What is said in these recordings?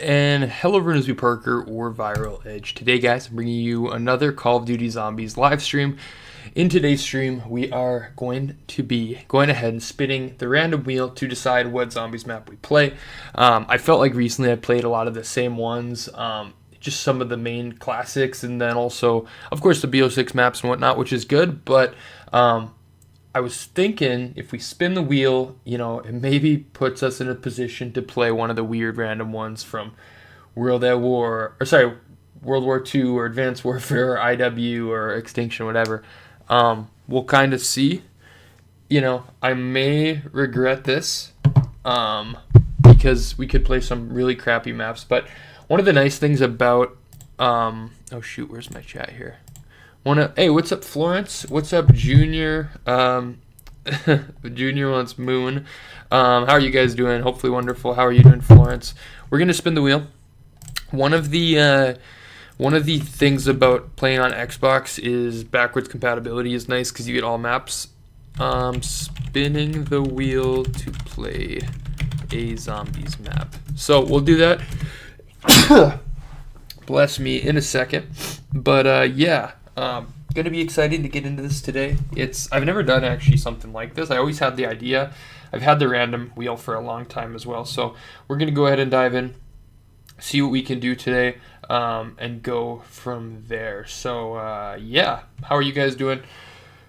And hello everyone, it's Parker or Viral Edge. Today guys, I'm bringing you another Call of Duty Zombies live stream. In today's stream, we are going to be going ahead and spinning the random wheel to decide what zombies map we play. I felt like recently I played a lot of the same ones, just some of the main classics, and then also, of course, the BO6 maps and whatnot, which is good, but I was thinking if we spin the wheel, it maybe puts us in a position to play one of the weird random ones from World War II or Advanced Warfare or IW or Extinction, whatever. We'll kind of see. I may regret this because we could play some really crappy maps. But one of the nice things about oh shoot, where's my chat here? Hey, what's up, Florence? What's up, Junior? Junior wants Moon. How are you guys doing? Hopefully wonderful. How are you doing, Florence? We're gonna spin the wheel. One of the things about playing on Xbox is backwards compatibility is nice because you get all maps. Spinning the wheel to play a zombies map. So we'll do that. Bless me in a second. But yeah. Gonna be excited to get into this today. I've never done actually something like this. I always had the idea. I've had the random wheel for a long time as well. So we're gonna go ahead and dive in, see what we can do today, and go from there. So yeah, how are you guys doing?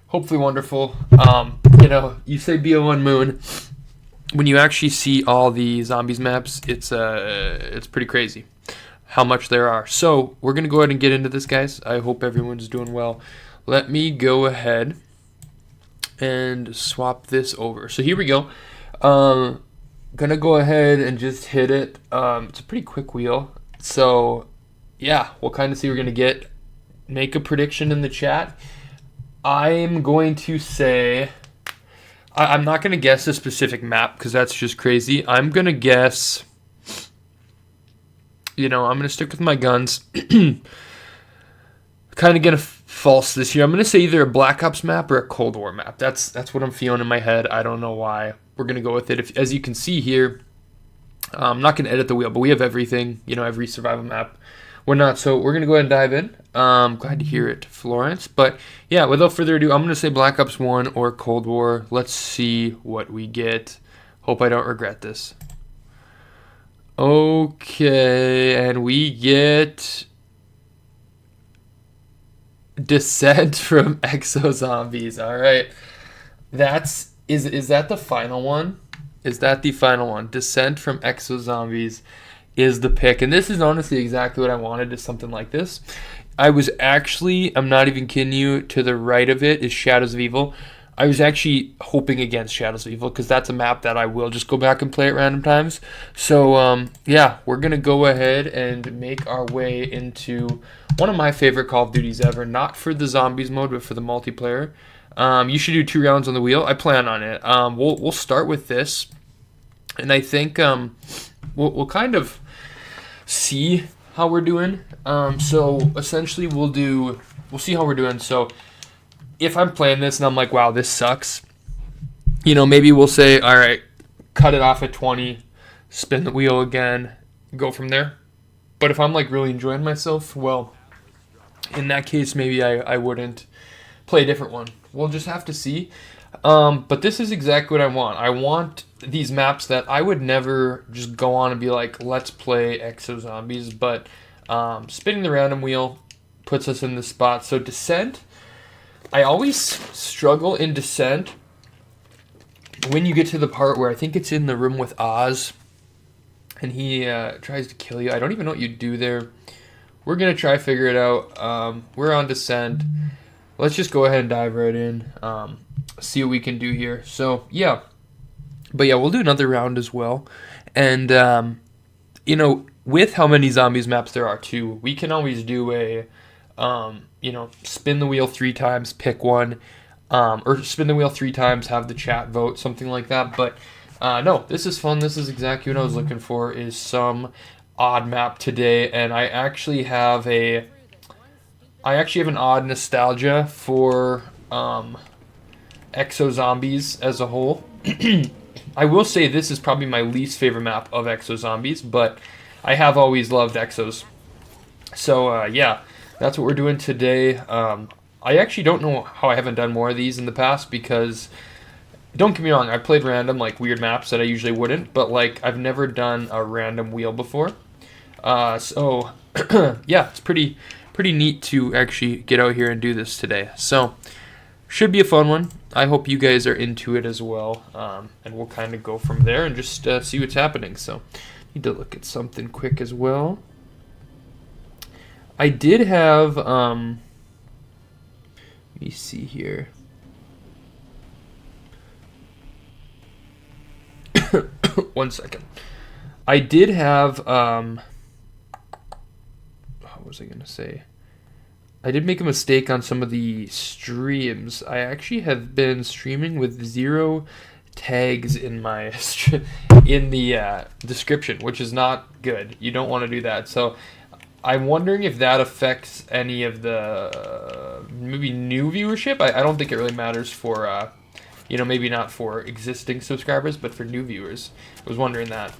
Hopefully wonderful. You say BO1 Moon. When you actually see all the zombies maps, it's pretty crazy how much there are. So we're gonna go ahead and get into this, guys. I hope everyone's doing well. Let me go ahead and swap this over. So here we go. Gonna go ahead and just hit it. It's a pretty quick wheel. So yeah, we'll kind of see what we're gonna get. Make a prediction in the chat. I'm going to say I'm not gonna guess a specific map because that's just crazy. I'm gonna guess. I'm going to stick with my guns. Kind of going to false this year. I'm going to say either a Black Ops map or a Cold War map. That's what I'm feeling in my head. I don't know why. We're going to go with it. As you can see here, I'm not going to edit the wheel, but we have everything, every survival map. We're not, so we're going to go ahead and dive in. Glad to hear it, Florence. But yeah, without further ado, I'm going to say Black Ops 1 or Cold War. Let's see what we get. Hope I don't regret this. Okay, and we get Descent from Exo Zombies. All right, is that the final one? Is that the final one? Descent from Exo Zombies is the pick, and this is honestly exactly what I wanted. Is something like this. I'm not even kidding you. To the right of it is Shadows of Evil. I was actually hoping against Shadows of Evil because that's a map that I will just go back and play at random times. So, yeah, we're going to go ahead and make our way into one of my favorite Call of Duties ever. Not for the zombies mode, but for the multiplayer. You should do 2 rounds on the wheel. I plan on it. We'll start with this. And I think we'll kind of see how we're doing. So, essentially, we'll see how we're doing. So, if I'm playing this and I'm like, wow, this sucks, maybe we'll say, all right, cut it off at 20, spin the wheel again, go from there. But if I'm like really enjoying myself, well, in that case, maybe I wouldn't play a different one. We'll just have to see. But this is exactly what I want. I want these maps that I would never just go on and be like, let's play Exo Zombies. But spinning the random wheel puts us in this spot. So Descent. I always struggle in Descent when you get to the part where I think it's in the room with Oz and he tries to kill you. I don't even know what you do there. We're going to try to figure it out. We're on Descent. Let's just go ahead and dive right in, see what we can do here. So, yeah. But, yeah, we'll do another round as well. And, with how many zombies maps there are, too, we can always do a... spin the wheel 3 times, pick one, or spin the wheel 3 times, have the chat vote, something like that. But no, this is fun. This is exactly what I was looking for, is some odd map today. And I actually have an odd nostalgia for Exo Zombies as a whole. I will say this is probably my least favorite map of Exo Zombies, but I have always loved Exos. So yeah, that's what we're doing today. I actually don't know how I haven't done more of these in the past because, don't get me wrong, I've played random, like, weird maps that I usually wouldn't, but, like, I've never done a random wheel before. So, yeah, it's pretty neat to actually get out here and do this today. So, should be a fun one. I hope you guys are into it as well, and we'll kind of go from there and just see what's happening. So, need to look at something quick as well. I did have, let me see here. One second. I did have, what was I going to say? I did make a mistake on some of the streams. I actually have been streaming with 0 tags in my in the description, which is not good. You don't want to do that. So I'm wondering if that affects any of the maybe new viewership. I don't think it really matters for maybe not for existing subscribers, but for new viewers. I was wondering that.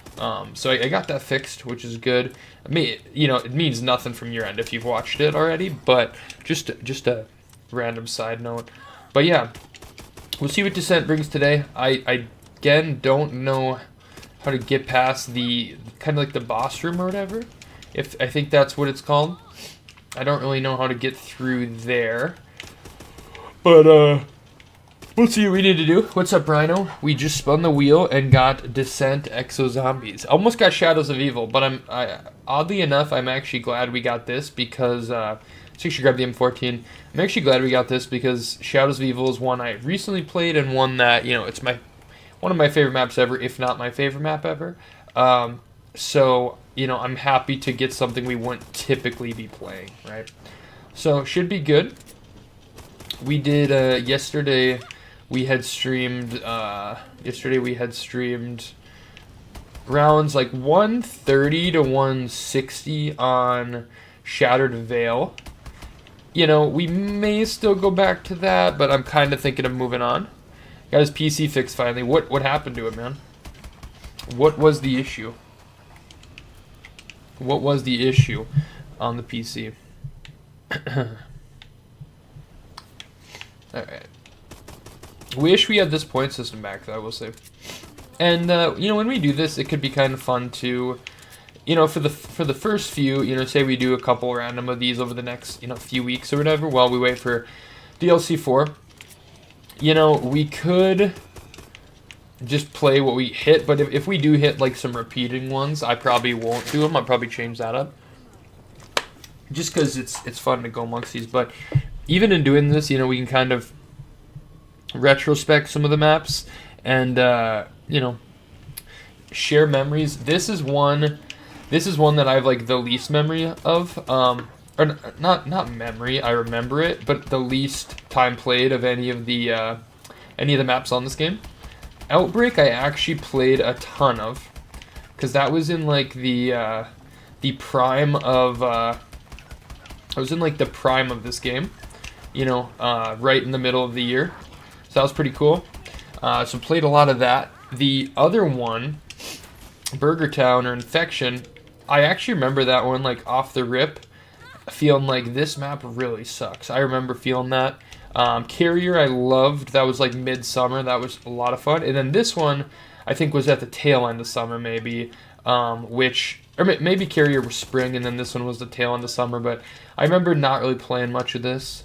So I got that fixed, which is good. I mean, it means nothing from your end if you've watched it already, but just a random side note. But yeah, we'll see what Descent brings today. I again don't know how to get past the kind of like the boss room or whatever. If I think that's what it's called. I don't really know how to get through there. But we'll see what we need to do. What's up, Rhino? We just spun the wheel and got Descent Exo Zombies. Almost got Shadows of Evil, but oddly enough, I'm actually glad we got this because let's actually grab the M14. I'm actually glad we got this because Shadows of Evil is one I recently played and one that it's one of my favorite maps ever, if not my favorite map ever. So I'm happy to get something we wouldn't typically be playing, right? So should be good. We did yesterday. We had streamed rounds like 130 to 160 on Shattered Veil. We may still go back to that, but I'm kind of thinking of moving on. Got his PC fixed finally. What happened to it, man? What was the issue? What was the issue on the PC? Alright. Wish we had this point system back, though, I will say. And, when we do this, it could be kind of fun to, for the first few, say we do a couple random of these over the next, few weeks or whatever, while we wait for DLC 4. We could just play what we hit, but if we do hit, like, some repeating ones, I probably won't do them. I'll probably change that up. Just because it's fun to go amongst these, but even in doing this, we can kind of retrospect some of the maps and share memories. This is one that I have like the least memory of, or not memory, I remember it, but the least time played of any of the maps on this game. Outbreak I actually played a ton of, because that was in like the prime of I was in like the prime of this game, right in the middle of the year. So that was pretty cool. So played a lot of that. The other one, Burger Town or Infection, I actually remember that one like off the rip, feeling like this map really sucks. I remember feeling that. Carrier I loved. That was like midsummer. That was a lot of fun. And then this one I think was at the tail end of summer maybe, or maybe Carrier was spring and then this one was the tail end of summer. But I remember not really playing much of this.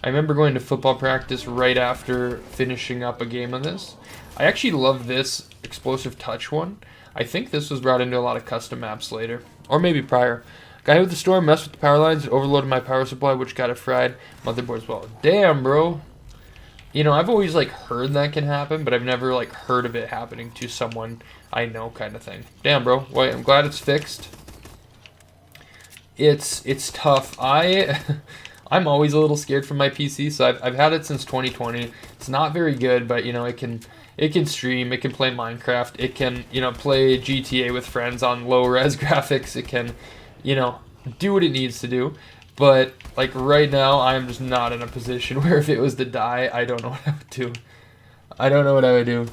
I remember going to football practice right after finishing up a game of this. I actually love this Explosive Touch one. I think this was brought into a lot of custom maps later, or maybe prior. Guy with the storm messed with the power lines and overloaded my power supply, which got it fried. Motherboard as well. Damn, bro. I've always like heard that can happen, but I've never like heard of it happening to someone I know, kind of thing. Damn, bro. Well, I'm glad it's fixed. It's tough. I'm always a little scared from my PC, so I've had it since 2020. It's not very good, but it can stream, it can play Minecraft, it can play GTA with friends on low res graphics. It can do what it needs to do. But like right now, I'm just not in a position where if it was to die, I don't know what I would do. I don't know what I would do.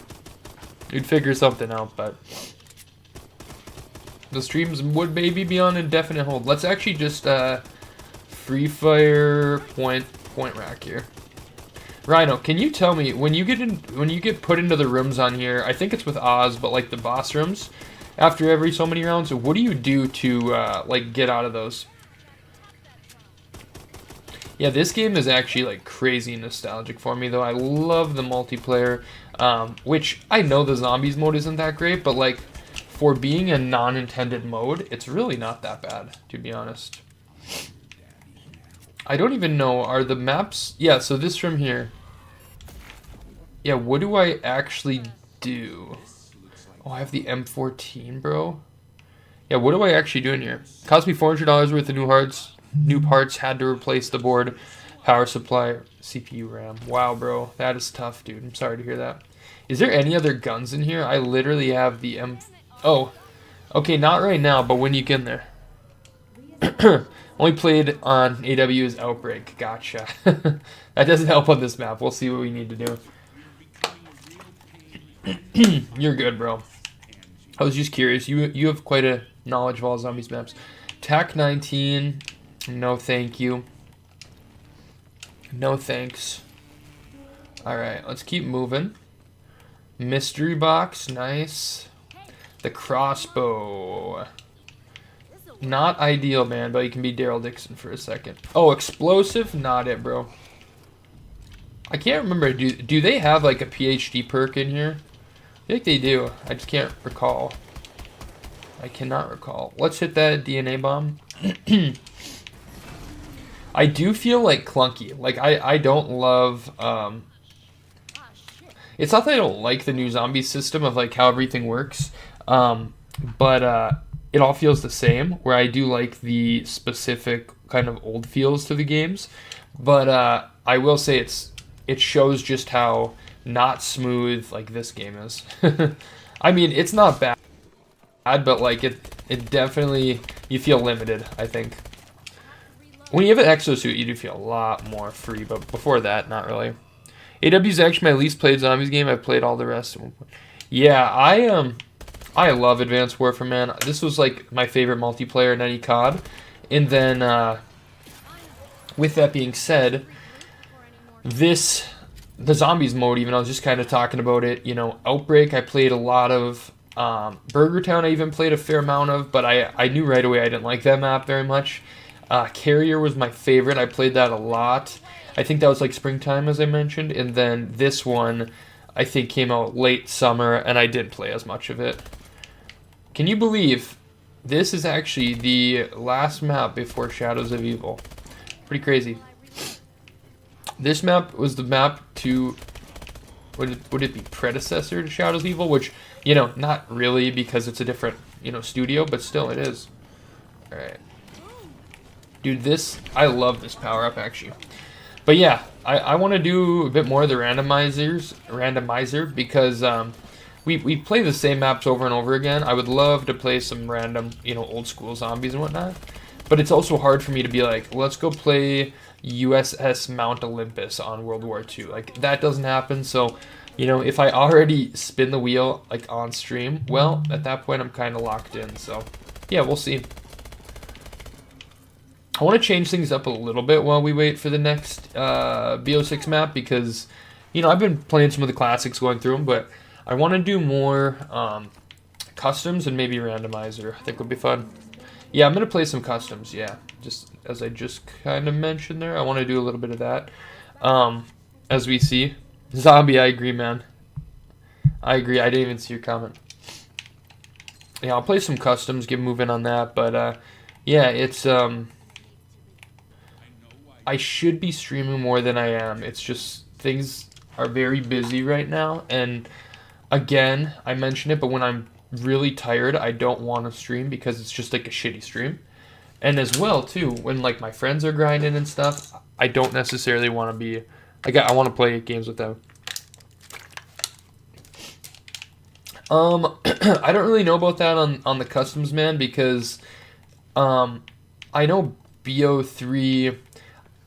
We'd figure something out, but The streams would maybe be on indefinite hold. Let's actually just free fire point rack here. Rhino, can you tell me when you get put into the rooms on here? I think it's with Oz, but like the boss rooms, after every so many rounds, what do you do to like get out of those? Yeah, this game is actually like crazy nostalgic for me, though. I love the multiplayer, which I know the zombies mode isn't that great, but like for being a non-intended mode, it's really not that bad, to be honest. I don't even know, are the maps... Yeah, so this from here. Yeah, what do I actually do? Oh, I have the M14, bro. Yeah, what do I actually do in here? Cost me $400 worth of new parts, had to replace the board, power supply, CPU, RAM. Wow, bro, that is tough, dude. I'm sorry to hear that. Is there any other guns in here? I literally have the M... Oh, okay, not right now, but when you get in there. Only played on AW's Outbreak. Gotcha. That doesn't help on this map. We'll see what we need to do. You're good, bro. I was just curious. You have quite a knowledge of all zombies maps. TAC 19. No, thank you. No, thanks. Alright, let's keep moving. Mystery box. Nice. The crossbow. Not ideal, man, but you can be Daryl Dixon for a second. Oh, explosive? Not it, bro. I can't remember. Do they have like a PhD perk in here? I think they do. I just can't recall. I cannot recall. Let's hit that DNA bomb. I do feel like clunky. Like I don't love... It's not that I don't like the new zombie system of like how everything works. But it all feels the same, where I do like the specific kind of old feels to the games. But I will say it shows just how not smooth like this game is. I mean, it's not bad, but like it definitely, you feel limited, I think. When you have an exosuit, you do feel a lot more free, but before that, not really. AW is actually my least played zombies game. I've played all the rest. Yeah, I love Advanced Warfare, man. This was like my favorite multiplayer in any COD. And then, with that being said, the zombies mode, even I was just kind of talking about it, you know, Outbreak, I played a lot of, Burger Town I even played a fair amount of, but I knew right away I didn't like that map very much. Carrier was my favorite. I played that a lot. I think that was like springtime, as I mentioned. And then this one, I think, came out late summer, and I didn't play as much of it. Can you believe this is actually the last map before Shadows of Evil? Pretty crazy. This map was the map to, would it be predecessor to Shadows of Evil? Which, you know, not really, because it's a different, you know, studio, but still it is. Alright. Dude, I love this power-up, actually. But yeah, I want to do a bit more of the randomizer, because we play the same maps over and over again. I would love to play some random, you know, old school zombies and whatnot. But it's also hard for me to be like, let's go play USS Mount Olympus on World War II. Like, that doesn't happen. So, you know, if I already spin the wheel, like, on stream, well, at that point I'm kind of locked in. So, yeah, we'll see. I want to change things up a little bit while we wait for the next BO6 map, because, you know, I've been playing some of the classics, going through them, but I want to do more customs and maybe randomizer. I think would be fun. Yeah, I'm going to play some customs, yeah. Just as I just kind of mentioned there, I want to do a little bit of that. As we see. Zombie, I agree, man. I agree. I didn't even see your comment. Yeah, I'll play some customs, get moving on that, but yeah, it's... I should be streaming more than I am. It's just things are very busy right now. And again, I mention it, but when I'm really tired, I don't want to stream because it's just like a shitty stream. And as well, too, when like my friends are grinding and stuff, I don't necessarily want to be... I want to play games with them. I don't really know about that on the customs, man, because I know BO3...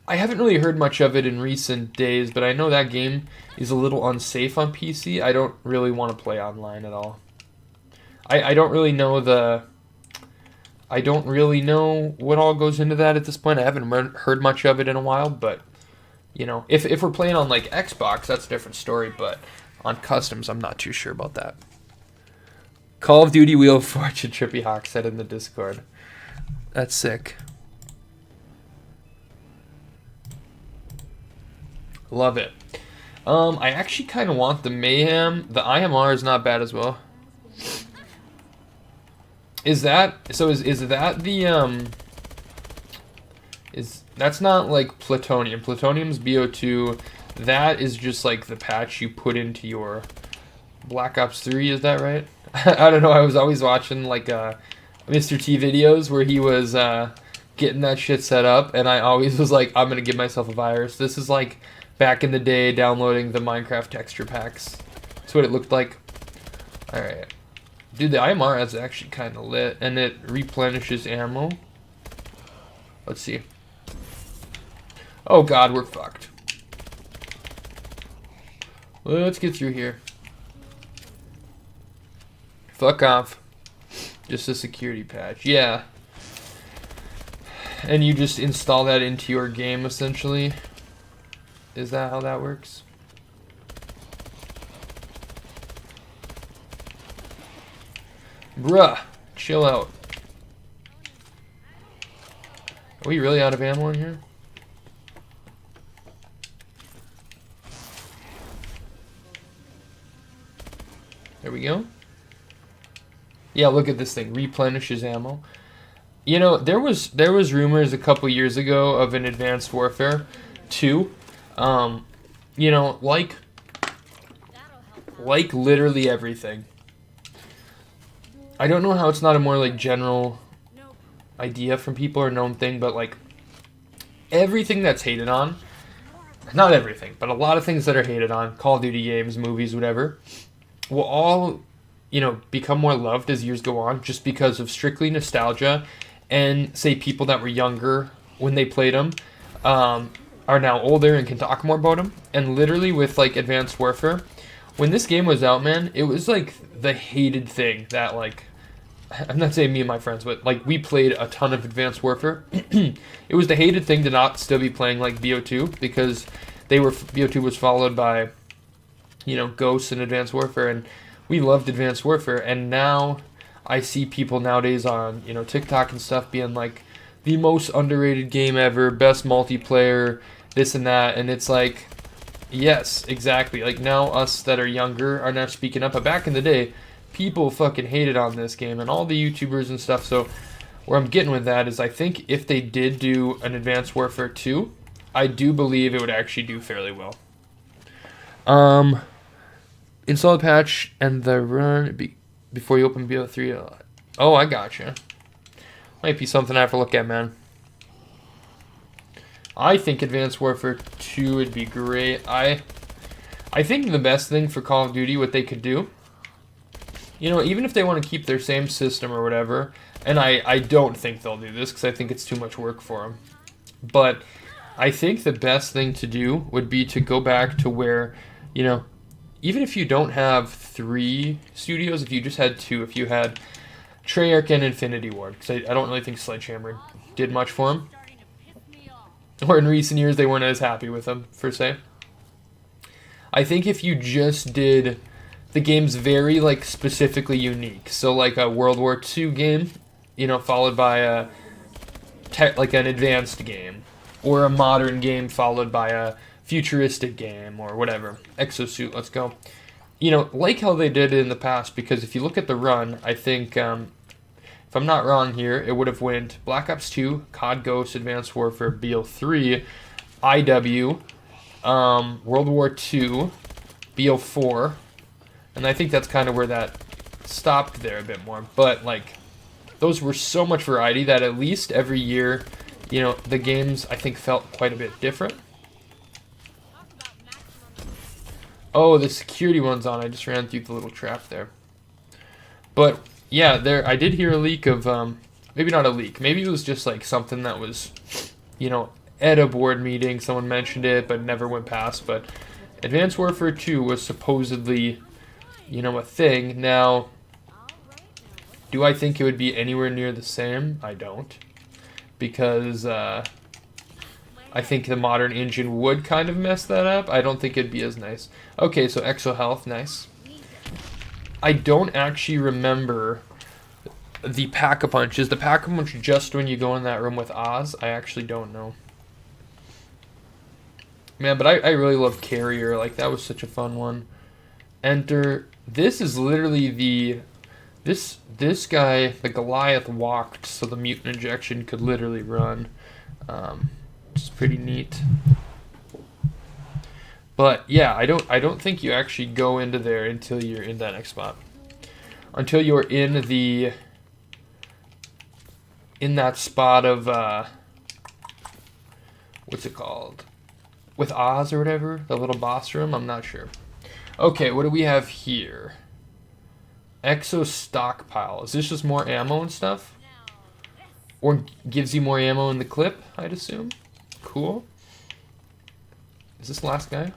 I haven't really heard much of it in recent days, but I know that game is a little unsafe on PC. I don't really want to play online at all. I don't really know the I don't really know what all goes into that at this point. I haven't heard much of it in a while, but you know, if we're playing on like Xbox, that's a different story. But on customs, I'm not too sure about that. Call of Duty Wheel of Fortune, Trippy Hawk said in the Discord. That's sick. Love it. I actually kind of want the Mayhem. The IMR is not bad as well. Is that the that's not like plutonium. Plutonium's BO2. That is just like the patch you put into your Black Ops 3, is that right? I don't know. I was always watching like Mr. T videos where he was getting that shit set up, and I always was like, I'm gonna give myself a virus. This is like back in the day downloading the Minecraft texture packs. That's what it looked like. Alright. Dude, the IMR is actually kind of lit, and it replenishes ammo. Let's see. Oh god, we're fucked. Let's get through here. Fuck off. Just a security patch. Yeah. And you just install that into your game, essentially. Is that how that works? Bruh, chill out. Are we really out of ammo in here? There we go. Yeah, look at this thing. Replenishes ammo. You know, there was rumors a couple years ago of an Advanced Warfare 2. You know, like literally everything. I don't know how it's not a more like general idea from people or known thing, but like everything that's hated on, not everything, but a lot of things that are hated on, Call of Duty games, movies, whatever, will all, you know, become more loved as years go on just because of strictly nostalgia, and say people that were younger when they played them are now older and can talk more about them. And literally with like Advanced Warfare, when this game was out, man, it was like the hated thing that like, I'm not saying me and my friends, but like we played a ton of Advanced Warfare. It was the hated thing to not still be playing like BO2 because BO2 was followed by, you know, Ghosts and Advanced Warfare, and we loved Advanced Warfare. And now I see people nowadays on, you know, TikTok and stuff being like the most underrated game ever, best multiplayer, this and that, and it's like, yes, exactly. Like now us that are younger are now speaking up, but back in the day, people fucking hated on this game and all the YouTubers and stuff. So where I'm getting with that is I think if they did do an Advanced Warfare 2, I do believe it would actually do fairly well. Install the patch and the run before you open BO3. Oh, I gotcha. Might be something I have to look at, man. I think Advanced Warfare 2 would be great. I think the best thing for Call of Duty, what they could do, you know, even if they want to keep their same system or whatever, and I don't think they'll do this because I think it's too much work for them, but I think the best thing to do would be to go back to where, you know, even if you don't have 3 studios, if you just had 2, if you had Treyarch and Infinity Ward, because I don't really think Sledgehammer did much for them, or in recent years they weren't as happy with them, per se. I think if you just did the games very like specifically unique, so like a World War II game, you know, followed by a like an advanced game, or a modern game followed by a futuristic game or whatever. Exosuit, let's go. You know, like how they did it in the past, because if you look at the run, I think, if I'm not wrong here, it would have went Black Ops 2, COD Ghost, Advanced Warfare, BO3, IW, World War II, BO4, and I think that's kind of where that stopped there a bit more. But, like, those were so much variety that at least every year, you know, the games, I think, felt quite a bit different. Oh, the security one's on. I just ran through the little trap there. But, yeah, I did hear a leak of, maybe not a leak. Maybe it was just, like, something that was, you know, at a board meeting. Someone mentioned it, but never went past. But Advanced Warfare 2 was supposedly, you know, a thing. Now, Do I think it would be anywhere near the same? I don't. Because I think the modern engine would kind of mess that up. I don't think it'd be as nice. Okay, so Exo Health, nice. I don't actually remember the Pack-a-Punch. Is the Pack-a-Punch just when you go in that room with Oz? I actually don't know. Man, but I really love Carrier. Like, that was such a fun one. Enter. This is literally the... This guy, the Goliath, walked so the mutant injection could literally run. Which is pretty neat. But yeah, I don't think you actually go into there until you're in that next spot. Until you're in that spot of what's it called? With Oz or whatever, the little boss room, I'm not sure. Okay, what do we have here? Exo stockpile. Is this just more ammo and stuff? Or gives you more ammo in the clip, I'd assume. Cool. Is this the last guy?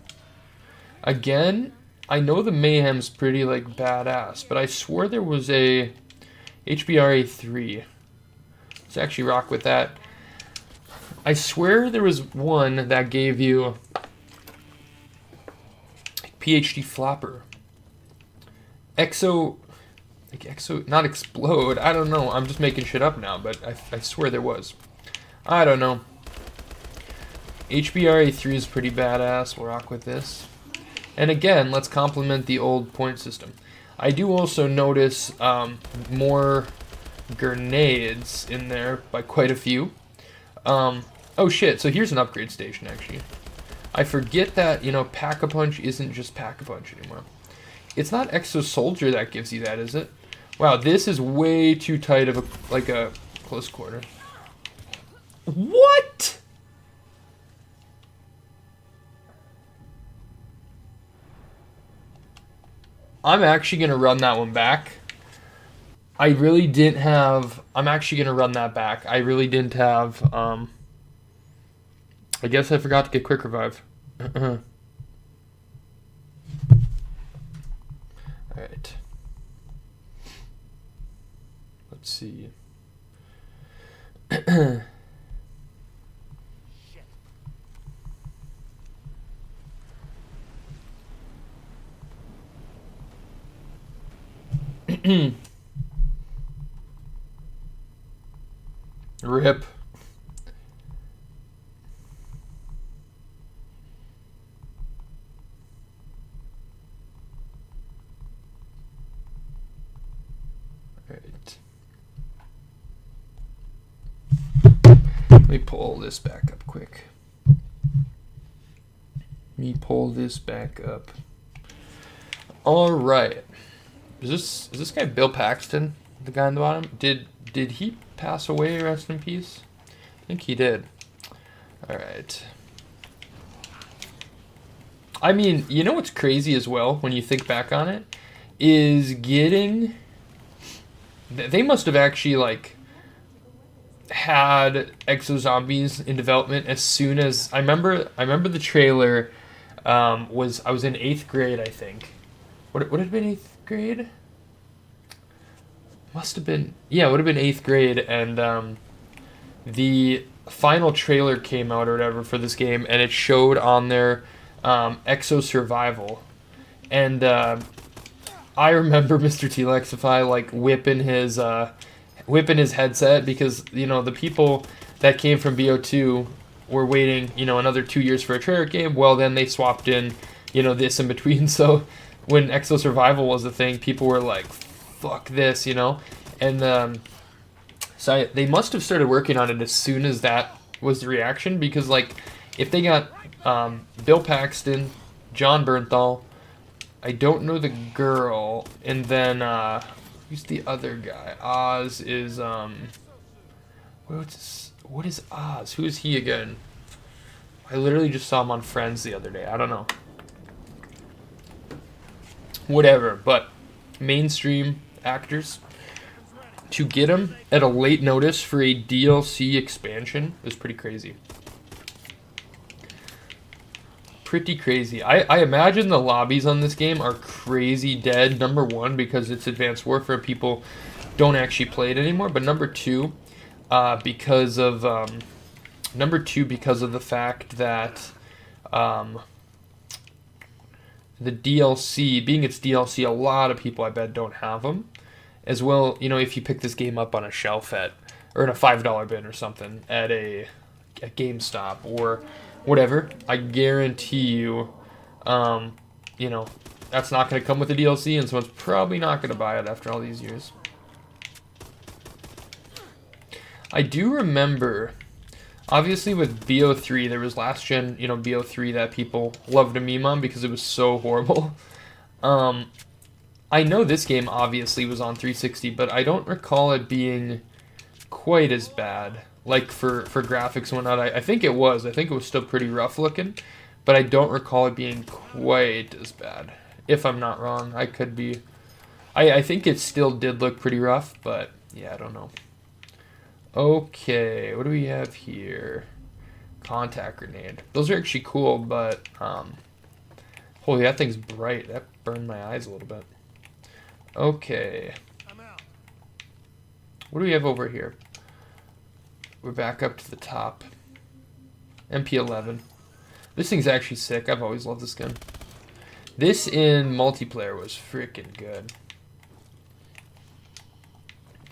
Again, I know the Mayhem's pretty, like, badass, but I swore there was a HBRA3. Let's actually rock with that. I swear there was one that gave you PhD flopper. Exo, like Exo, not explode. I don't know. I'm just making shit up now, but I swear there was. I don't know. HBRA3 is pretty badass. We'll rock with this. And again, let's complement the old point system. I do also notice more grenades in there by quite a few. Oh shit, so here's an upgrade station actually. I forget that, you know, Pack-a-Punch isn't just Pack-a-Punch anymore. It's not Exo Soldier that gives you that, is it? Wow, this is way too tight of a close quarter. What? I'm actually going to run that one back. I really didn't have... I'm actually going to run that back. I really didn't have... I guess I forgot to get quick revive. Alright. Let's see. Rip. Alright. Let me pull this back up quick. Alright. Is this guy Bill Paxton, the guy on the bottom? Did he pass away, rest in peace? I think he did. Alright. I mean, you know what's crazy as well, when you think back on it, is getting... They must have actually, like, had Exo Zombies in development as soon as... I remember the trailer I was in 8th grade, I think. Would it have been 8th grade? Must have been... Yeah, it would have been 8th grade, and the final trailer came out or whatever for this game, and it showed on there Exo Survival. And I remember Mr. T-Lexify, like, whipping his headset because, you know, the people that came from BO2 were waiting, you know, another 2 years for a trailer game. Well, then they swapped in, you know, this in between. So when Exo Survival was a thing, people were like, fuck this, you know? And so they must have started working on it as soon as that was the reaction, because, like, if they got Bill Paxton, John Bernthal, I don't know the girl, and then who's the other guy? Oz is what is Oz? Who is he again? I literally just saw him on Friends the other day. I don't know. Whatever, but mainstream actors, to get him at a late notice for a DLC expansion is pretty crazy. Pretty crazy. I imagine the lobbies on this game are crazy dead. Number one, because it's Advanced Warfare. People don't actually play it anymore. But number two, because of the fact that the DLC, being its DLC, a lot of people I bet don't have them. As well, you know, if you pick this game up on a shelf or in a $5 bin or something at a GameStop or whatever, I guarantee you, you know, that's not going to come with the DLC, and someone's probably not going to buy it after all these years. I do remember, obviously with BO3, there was last gen, you know, BO3 that people loved to meme on because it was so horrible. I know this game obviously was on 360, but I don't recall it being quite as bad. Like for graphics and whatnot, I think it was. I think it was still pretty rough looking, but I don't recall it being quite as bad. If I'm not wrong, I could be. I think it still did look pretty rough, but yeah, I don't know. Okay, what do we have here? Contact grenade. Those are actually cool, but holy, that thing's bright. That burned my eyes a little bit. Okay. What do we have over here? We're back up to the top. MP11. This thing's actually sick. I've always loved this gun. This in multiplayer was freaking good.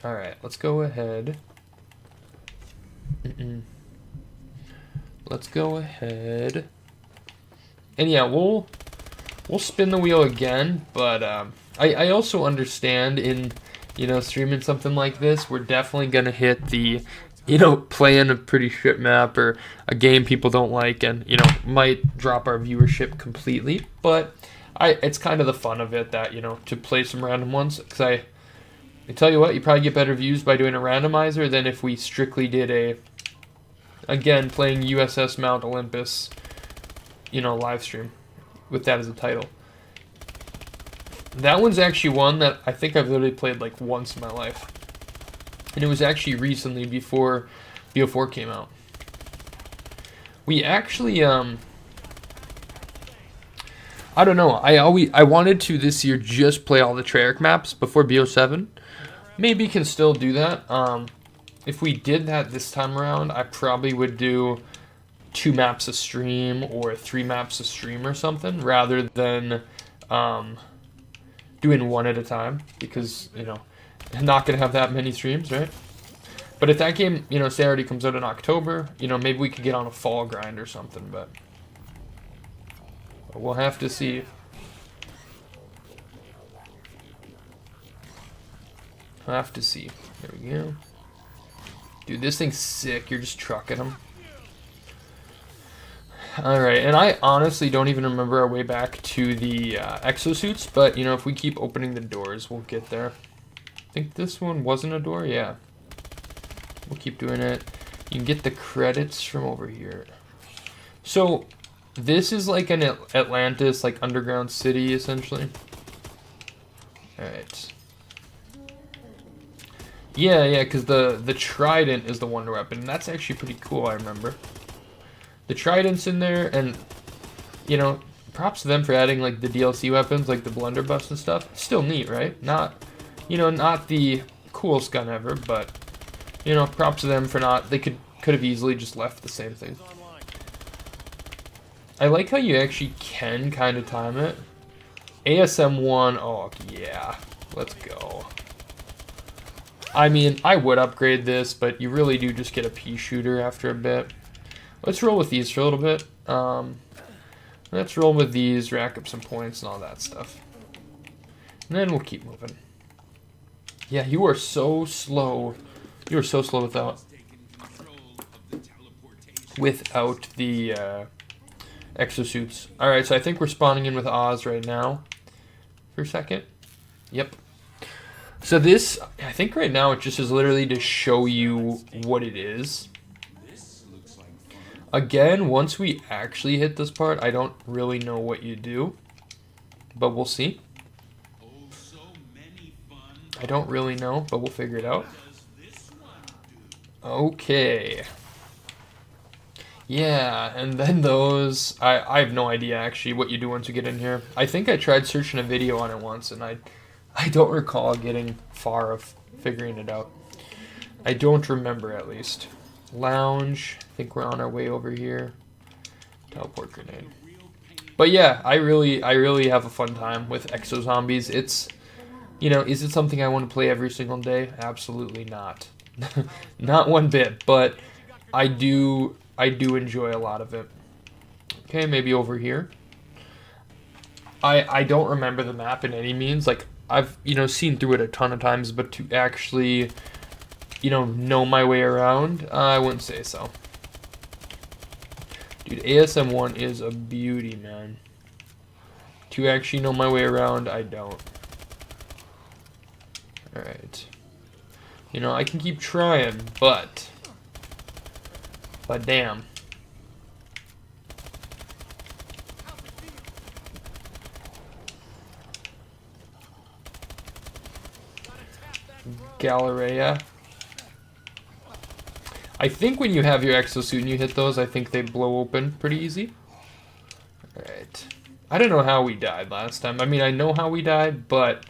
Alright, let's go ahead. Let's go ahead. And yeah, we'll spin the wheel again, but I also understand in, you know, streaming something like this, we're definitely going to hit the, you know, playing a pretty shit map or a game people don't like and, you know, might drop our viewership completely. But it's kind of the fun of it that, you know, to play some random ones. Because I tell you what, you probably get better views by doing a randomizer than if we strictly did again, playing USS Mount Olympus, you know, live stream with that as a title. That one's actually one that I think I've literally played like once in my life. And it was actually recently before BO4 came out. We actually, I don't know, I wanted to this year just play all the Treyarch maps before BO7. Maybe can still do that. If we did that this time around, I probably would do 2 maps a stream or 3 maps a stream or something rather than doing one at a time because, you know, I'm not going to have that many streams, right? But if that game, you know, say already comes out in October, you know, maybe we could get on a fall grind or something, but we'll have to see. I'll have to see. There we go. Dude, this thing's sick. You're just trucking them. Alright, and I honestly don't even remember our way back to the exosuits, but, you know, if we keep opening the doors, we'll get there. I think this one wasn't a door, yeah. We'll keep doing it. You can get the credits from over here. So, this is like an Atlantis, like, underground city, essentially. Alright. Yeah, because the Trident is the wonder weapon, and that's actually pretty cool, I remember. The Trident's in there, and, you know, props to them for adding, like, the DLC weapons, like the blunderbuss and stuff. Still neat, right? Not, you know, not the coolest gun ever, but, you know, props to them for not, they could have easily just left the same thing. I like how you actually can kind of time it. ASM1, oh, yeah, let's go. I mean, I would upgrade this, but you really do just get a pea shooter after a bit. Let's roll with these for a little bit. Let's roll with these, rack up some points and all that stuff. And then we'll keep moving. Yeah, you are so slow. You are so slow without the exosuits. Alright, so I think we're spawning in with Oz right now. For a second. Yep. So this, I think right now it just is literally to show you what it is. Again, once we actually hit this part, I don't really know what you do, but we'll see. I don't really know, but we'll figure it out. Okay. Yeah, and then those, I have no idea actually what you do once you get in here. I think I tried searching a video on it once, and I don't recall getting far figuring it out. I don't remember, at least. Lounge. I think we're on our way over here. Teleport grenade. But yeah, I really have a fun time with Exo Zombies. It's, you know, is it something I want to play every single day? Absolutely not. Not one bit, but I do enjoy a lot of it. Okay, maybe over here. I don't remember the map in any means. Like, I've, you know, seen through it a ton of times, but to actually, you know my way around, I wouldn't say so. Dude, ASM1 is a beauty, man. To actually know my way around, I don't. Alright. You know, I can keep trying, but damn. Galleria. I think when you have your exosuit and you hit those, I think they blow open pretty easy. Alright. I don't know how we died last time. I mean, I know how we died, but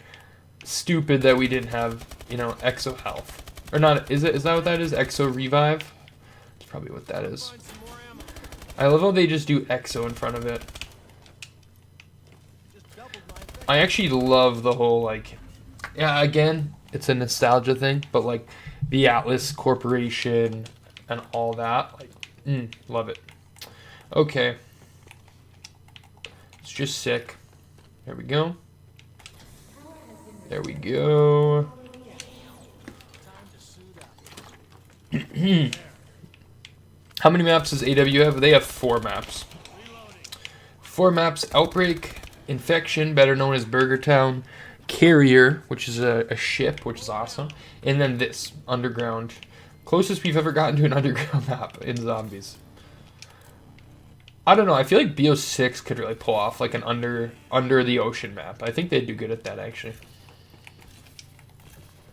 stupid that we didn't have, you know, exo health. Or not, is that what that is? Exo revive? That's probably what that is. I love how they just do exo in front of it. I actually love the whole, like, yeah, again, it's a nostalgia thing, but like the Atlas Corporation and all that, like, love it. Okay. It's just sick. There we go. There we go. How many maps does AW have? They have 4 maps. 4 maps. Outbreak, Infection, better known as Burger Town, Carrier, which is a ship, which is awesome, and then this, Underground. Closest we've ever gotten to an underground map in Zombies. I don't know, I feel like BO6 could really pull off like an under the ocean map. I think they'd do good at that, actually.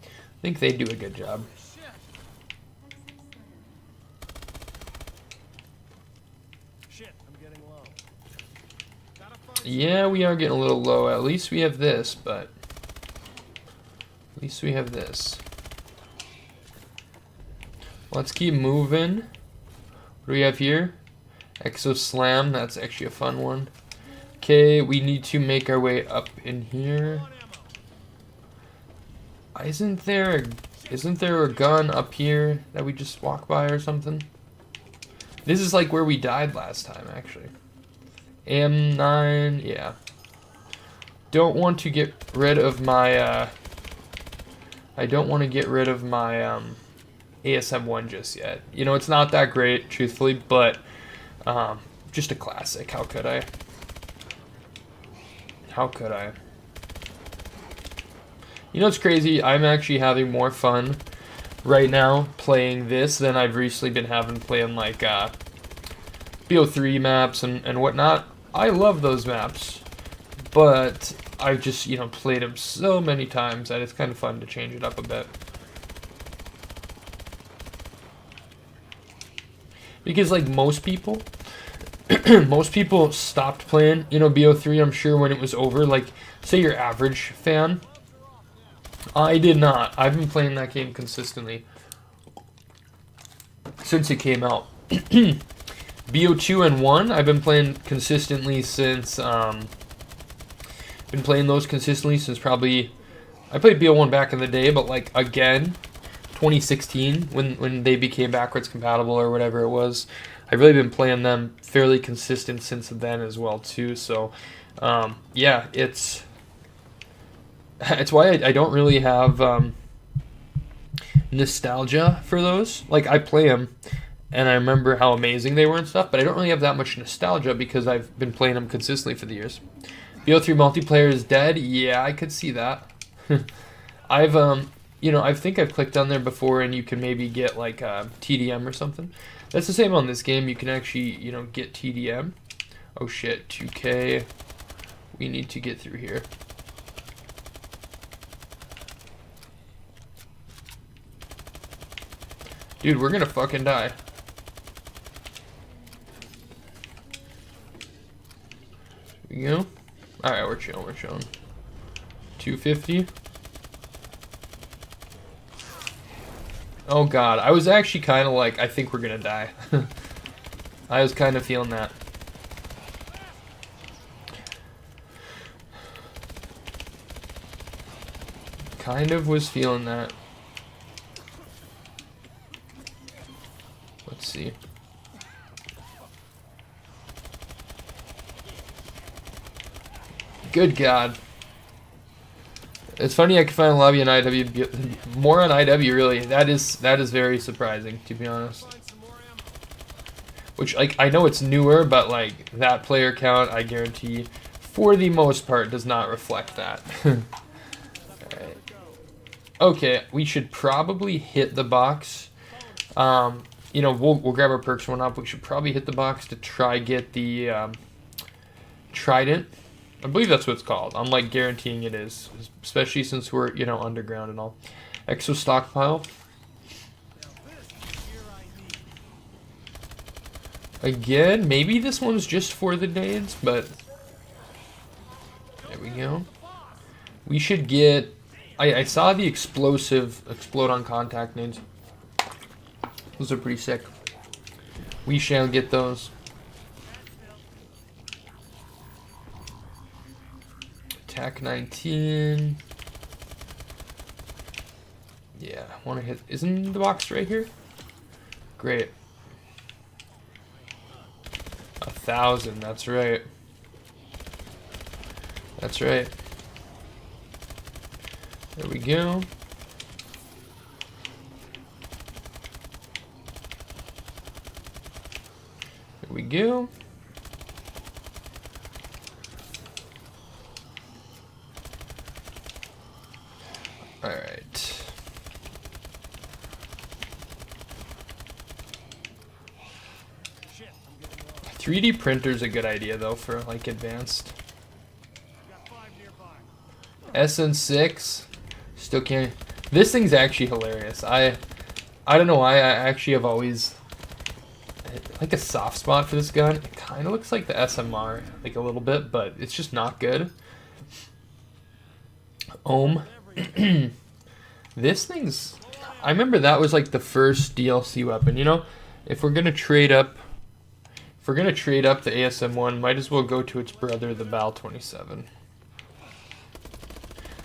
I think they'd do a good job. Yeah, we are getting a little low. At least we have this, but at least we have this. Let's keep moving. What do we have here? Exo Slam, that's actually a fun one. Okay, we need to make our way up in here. Isn't there a gun up here that we just walk by or something? This is like where we died last time, actually. M9, yeah. Don't want to get rid of my, I don't want to get rid of my, ASM1 just yet. You know, it's not that great, truthfully, but, just a classic. How could I? How could I? You know, it's crazy. I'm actually having more fun right now playing this than I've recently been having playing, like, BO3 maps and whatnot. I love those maps, but I've just, you know, played them so many times that it's kind of fun to change it up a bit. Because, like, most people stopped playing, you know, BO3, I'm sure, when it was over. Like, say your average fan. I did not. I've been playing that game consistently since it came out. BO2 and 1, I've been playing consistently since, been playing those consistently since probably, I played BO1 back in the day, but like, again, 2016, when they became backwards compatible or whatever it was. I've really been playing them fairly consistent since then as well, too, so, yeah, it's why I don't really have, nostalgia for those. Like, I play them, and I remember how amazing they were and stuff, but I don't really have that much nostalgia because I've been playing them consistently for the years. BO3 multiplayer is dead? Yeah, I could see that. I've, you know, I think I've clicked on there before and you can maybe get, like, TDM or something. That's the same on this game. You can actually, you know, get TDM. Oh, shit. 2K. We need to get through here. Dude, we're gonna fucking die. Here we go. Alright, we're chilling, 250. Oh god, I was actually kind of like, I think we're gonna die. I was kind of feeling that. Kind of was feeling that. Let's see. Good god. It's funny I can find a lobby on IW, more on IW really. That is very surprising, to be honest. Which, like, I know it's newer, but like that player count, I guarantee, for the most part, does not reflect that. Alright. Okay, we should probably hit the box. You know, we'll grab our perks one up. We should probably hit the box to try get the trident. I believe that's what it's called. I'm like guaranteeing it is, especially since we're, you know, underground and all. Exo stockpile. Again, maybe this one's just for the nades, but there we go. We should get. I saw the explosive explode on contact nades. Those are pretty sick. We shall get those. Attack 19. Yeah, I want to hit. Isn't the box right here? Great. 1,000. That's right. That's right. There we go. There we go. All right. A 3D printer's a good idea though for like advanced. SN6 still can't. This thing's actually hilarious. I don't know why I actually have always like a soft spot for this gun. It kind of looks like the SMR like a little bit, but it's just not good. Ohm. This thing's. I remember that was like the first DLC weapon. You know, if we're gonna trade up, the ASM1, might as well go to its brother, the Bal 27.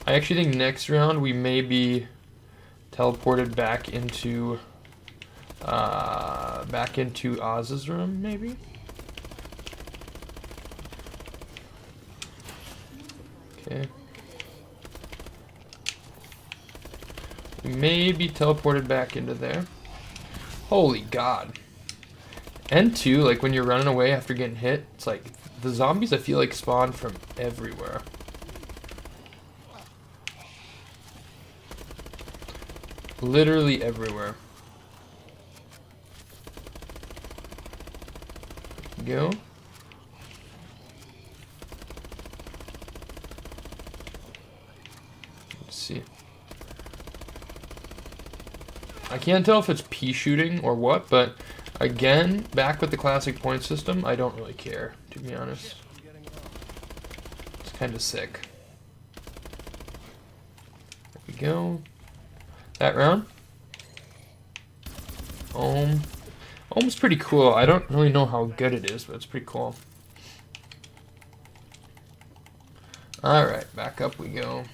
I actually think next round we may be teleported back into Oz's room, maybe. Okay. We may be teleported back into there. Holy God. N2, like when you're running away after getting hit, it's like the zombies I feel like spawn from everywhere. Literally everywhere. Go. Let's see. I can't tell if it's pea shooting or what, but again, back with the classic point system, I don't really care, to be honest. It's kind of sick. There we go. That round. Ohm. Ohm's pretty cool. I don't really know how good it is, but it's pretty cool. Alright, back up we go.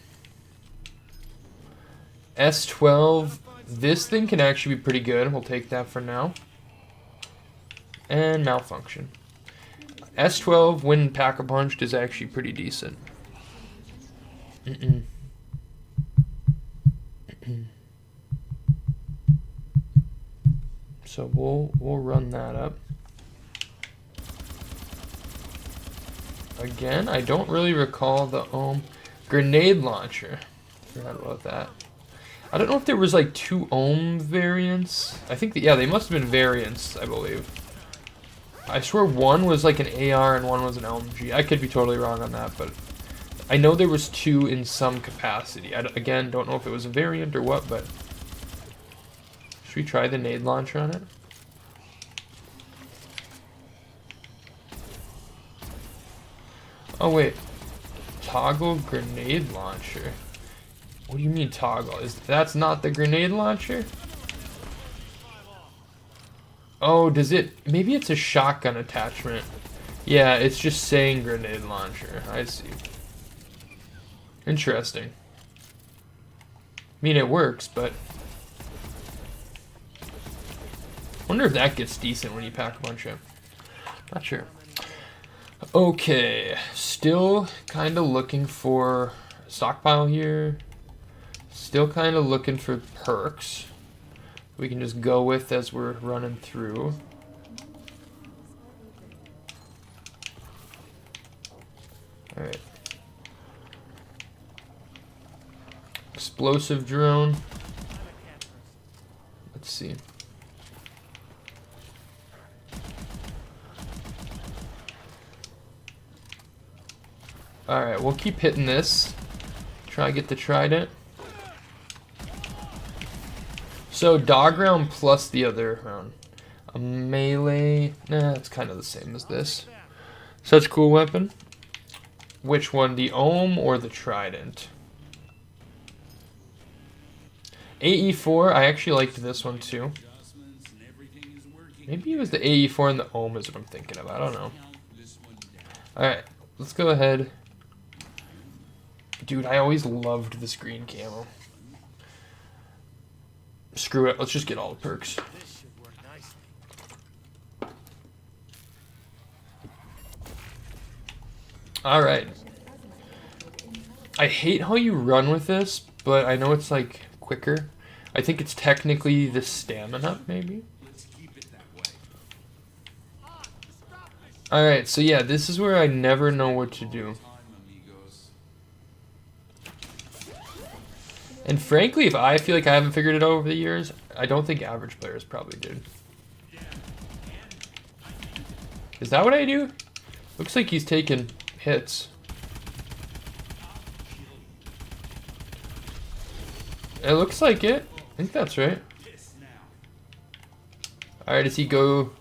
S12. This thing can actually be pretty good. We'll take that for now. And malfunction. S12, when pack-a-punched, is actually pretty decent. So we'll run that up. Again, I don't really recall the ohm. Grenade launcher. Forgot about that. I don't know if there was like 2 ohm variants. I think that, yeah, they must have been variants, I believe. I swear one was like an AR and one was an LMG. I could be totally wrong on that, but I know there was 2 in some capacity. Again, don't know if it was a variant or what, but should we try the nade launcher on it? Oh wait, toggle grenade launcher. What do you mean toggle? That's not the grenade launcher? Oh, does it? Maybe it's a shotgun attachment. Yeah, it's just saying grenade launcher. I see. Interesting. I mean, it works, but wonder if that gets decent when you pack a bunch of. Not sure. Okay, still kind of looking for stockpile here. Still kind of looking for perks we can just go with as we're running through. All right. Explosive drone. Let's see. Alright, we'll keep hitting this. Try to get the trident. So, dog round plus the other round. A melee. Nah, it's kind of the same as this. Such a cool weapon. Which one? The ohm or the trident? AE4, I actually liked this one too. Maybe it was the AE4 and the ohm is what I'm thinking of. I don't know. Alright, let's go ahead. Dude, I always loved this green camo. Screw it, let's just get all the perks. Alright. I hate how you run with this, but I know it's like quicker. I think it's technically the stamina, maybe? Alright, so yeah, this is where I never know what to do. And frankly, if I feel like I haven't figured it out over the years, I don't think average players probably did. Is that what I do? Looks like he's taking hits. It looks like it. I think that's right. Alright, does he go...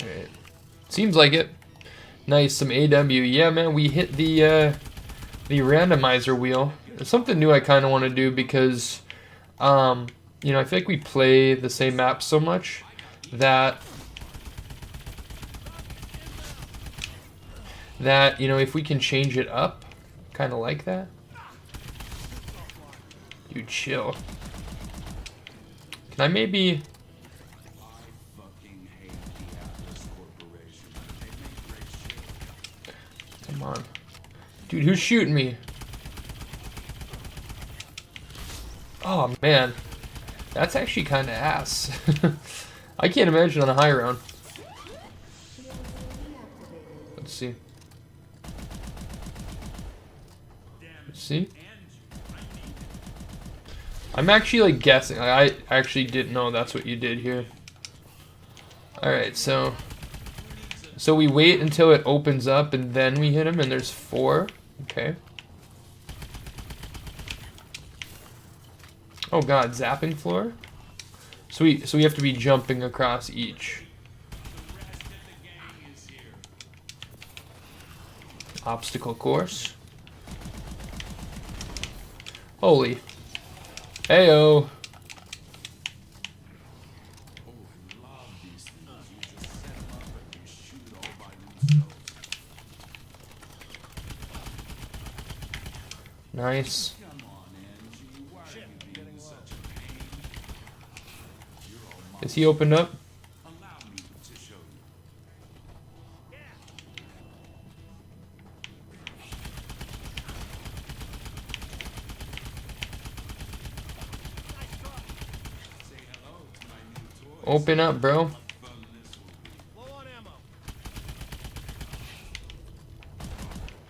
Alright. Seems like it. Nice, some AW. Yeah, man, we hit the randomizer wheel. It's something new I kind of want to do because, you know, I feel like we play the same map so much that, you know, if we can change it up, kind of like that. Dude, chill. Can I maybe... Come on. Dude, who's shooting me? Oh, man. That's actually kind of ass. I can't imagine on a high round. Let's see. Let's see. I'm actually, like, guessing. I actually didn't know that's what you did here. Alright, so we wait until it opens up and then we hit him, and there's 4. Okay. Oh god, zapping floor? So we have to be jumping across each. Obstacle course. Holy. Heyo. Nice. Is he opened up? Open up, bro.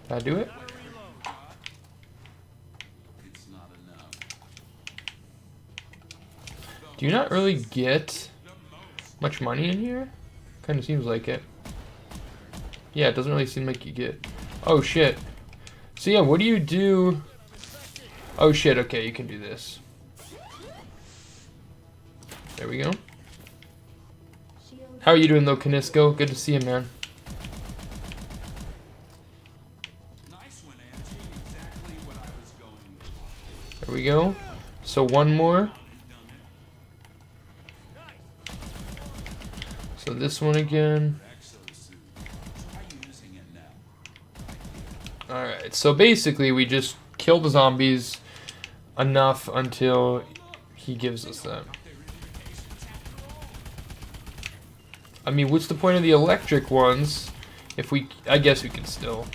Did I do it? Do you not really get much money in here? Kind of seems like it. Yeah, it doesn't really seem like you get. Oh shit. So yeah, what do you do? Oh shit, okay, you can do this. There we go. How are you doing though, Kanisco? Good to see you, man. There we go. So one more. So this one again. Alright, so basically we just kill the zombies enough until he gives us that. I mean, what's the point of the electric ones if we... I guess we can still...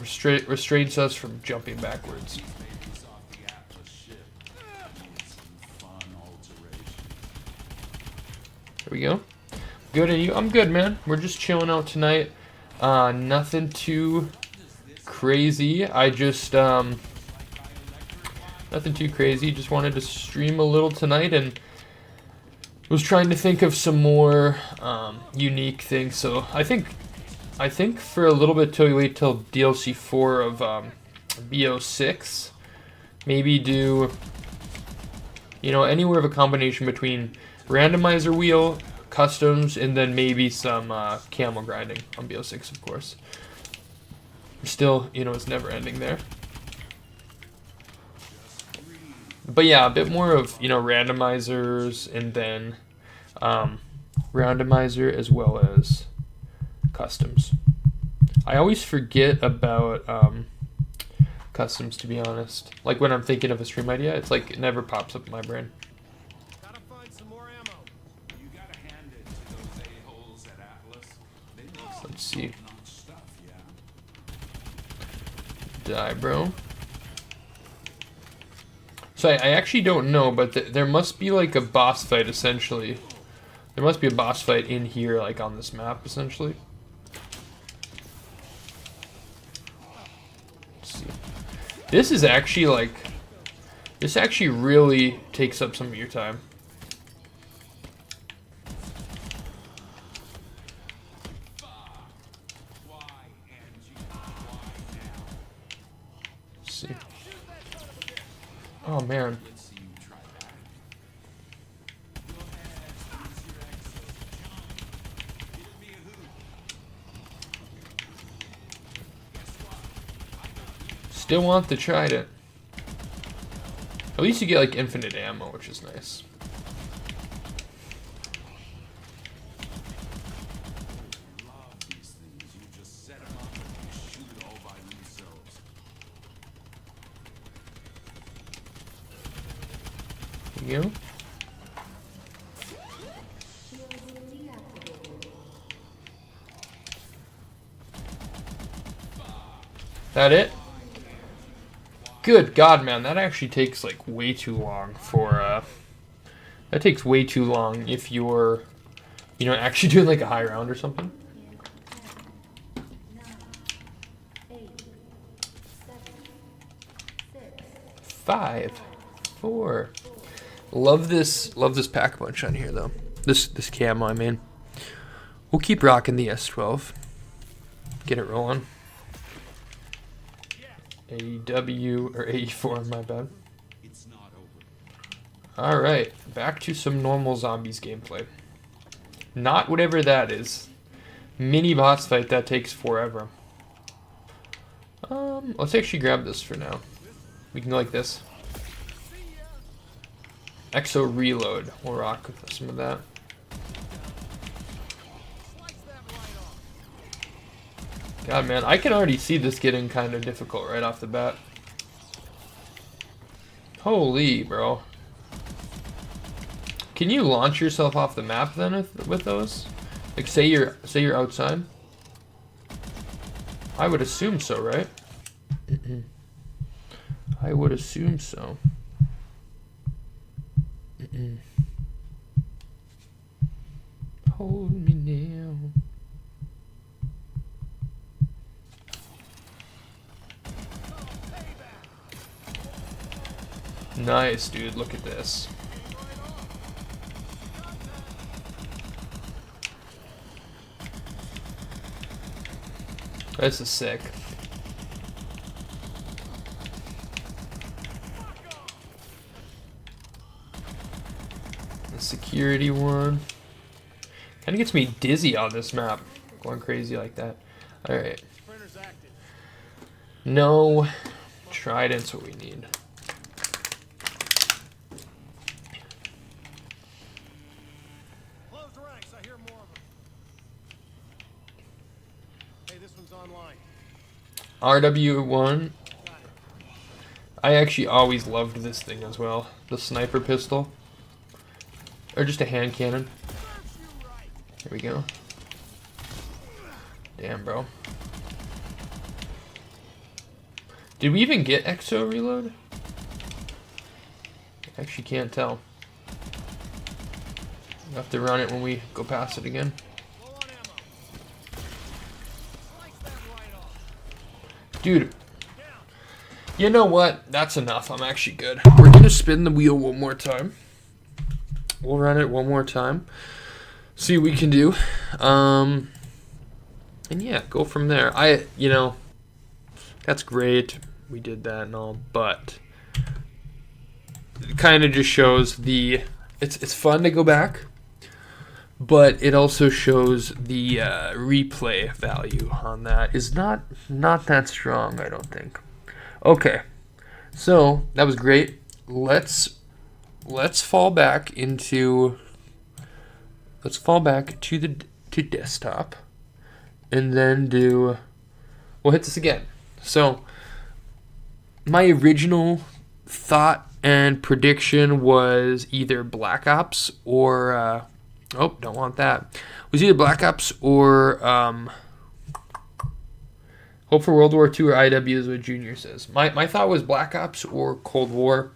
restrains us from jumping backwards. There we go. Good, and you? I'm good, man. We're just chilling out tonight. Nothing too crazy. I just nothing too crazy. Just wanted to stream a little tonight and was trying to think of some more unique things. So I think for a little bit till we wait till DLC 4 of BO6, maybe do, you know, anywhere of a combination between randomizer wheel, customs, and then maybe some camel grinding on BO6, of course. Still, you know, it's never ending there. But yeah, a bit more of, you know, randomizers, and then randomizer as well as customs. I always forget about customs, to be honest. Like when I'm thinking of a stream idea, it's like it never pops up in my brain. Gotta find some more ammo. You gotta hand it to those a-holes at Atlas. Let's see. Die, bro. So I actually don't know, but there must be like a boss fight, essentially. There must be a boss fight in here, like on this map, essentially. Let's see. This is actually like... This actually really takes up some of your time. Let's see. Oh, man. Still want the trident. At least you get like infinite ammo, which is nice. There you go. That it? Good God, man, that actually takes like way too long for that takes way too long if you're, you know, actually doing like a high round or something. 5, 4. Love this pack punch on here though. This camo, I mean. We'll keep rocking the S12. Get it rolling. AEW or AE4, my bad. Alright, back to some normal zombies gameplay. Not whatever that is. Mini boss fight that takes forever. Let's actually grab this for now. We can go like this. Exo reload. We'll rock with some of that. God, man, I can already see this getting kind of difficult right off the bat. Holy, bro. Can you launch yourself off the map then with those? Like, say you're outside? I would assume so, right? I would assume so. Hold me now. Nice, dude. Look at this. This is sick. The security one. Kind of gets me dizzy on this map. Going crazy like that. Alright. No trident's what we need. Close the ranks, I hear more of them. Okay, this one's online. RW1. Got it. I actually always loved this thing as well. The sniper pistol. Or just a hand cannon. Serves you right. Here we go. Damn, bro. Did we even get exo reload? Actually can't tell. We'll have to run it when we go past it again. Low on ammo. Slice that right off. Dude, Down. you know what? That's enough. I'm actually good. We're gonna spin the wheel one more time. We'll run it one more time. See what we can do. And yeah, go from there. That's great. We did that and all, but it kind of just shows it's fun to go back, but it also shows the replay value on that is not that strong, I don't think. Okay, so that was great. Let's fall back to desktop, and then we'll hit this again. So my original thought and prediction was either Black Ops or don't want that. It was either Black Ops or Hope for World War II or IW is what Junior says. My thought was Black Ops or Cold War.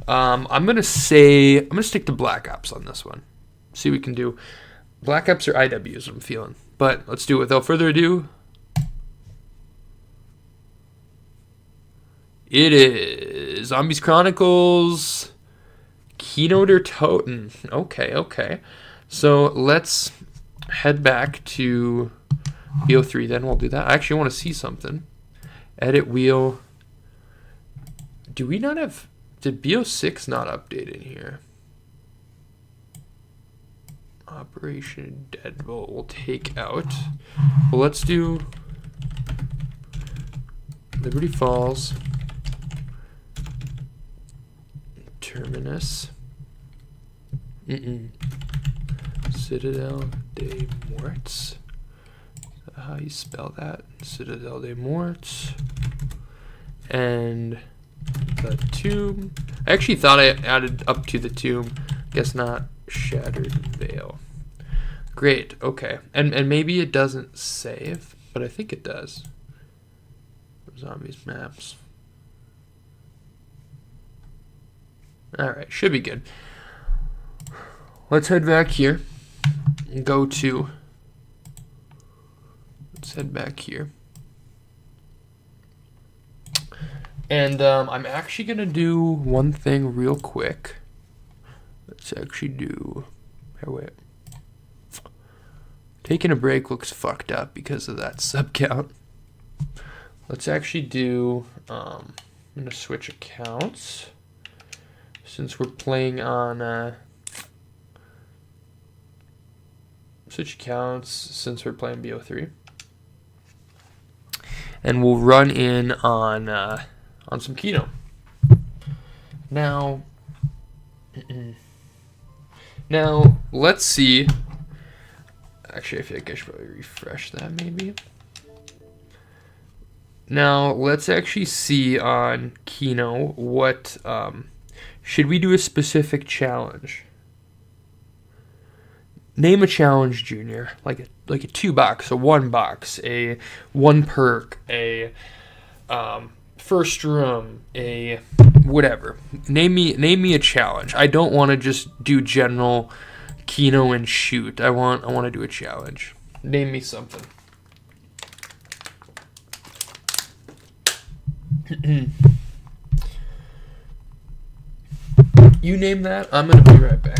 I'm gonna stick to Black Ops on this one. See what we can do. Black Ops or IW is what I'm feeling. But let's do it without further ado. It is Zombies Chronicles Keynote or Toten. Okay. So let's head back to BO3 then. We'll do that. I actually want to see something. Edit wheel. Do we not have... Did BO6 not update in here? Operation Deadbolt we'll take out. Well, let's do Liberty Falls. Terminus. Citadel des Morts. How you spell that? Citadel des Morts. And the tomb. I actually thought I added up to the tomb. Guess not. Shattered Veil. Great. Okay. And maybe it doesn't save, but I think it does. Zombies maps. Alright, should be good. Let's head back here and let's head back here. And I'm actually going to do one thing real quick. Let's actually do... Here, wait. Taking a break looks fucked up because of that sub count. Let's actually do... I'm going to switch accounts. Since we're playing on... switch accounts since we're playing BO3. And we'll run in on some Keynote. Now, let's see. Actually, I feel like I should probably refresh that maybe. Now, let's actually see on Keynote what, should we do a specific challenge? Name a challenge, Junior. Like a 2-box, a 1-box, a 1 perk, a first room, a whatever. Name me a challenge. I don't want to just do general Kino and shoot. I want to do a challenge. Name me something. You name that. I'm gonna be right back.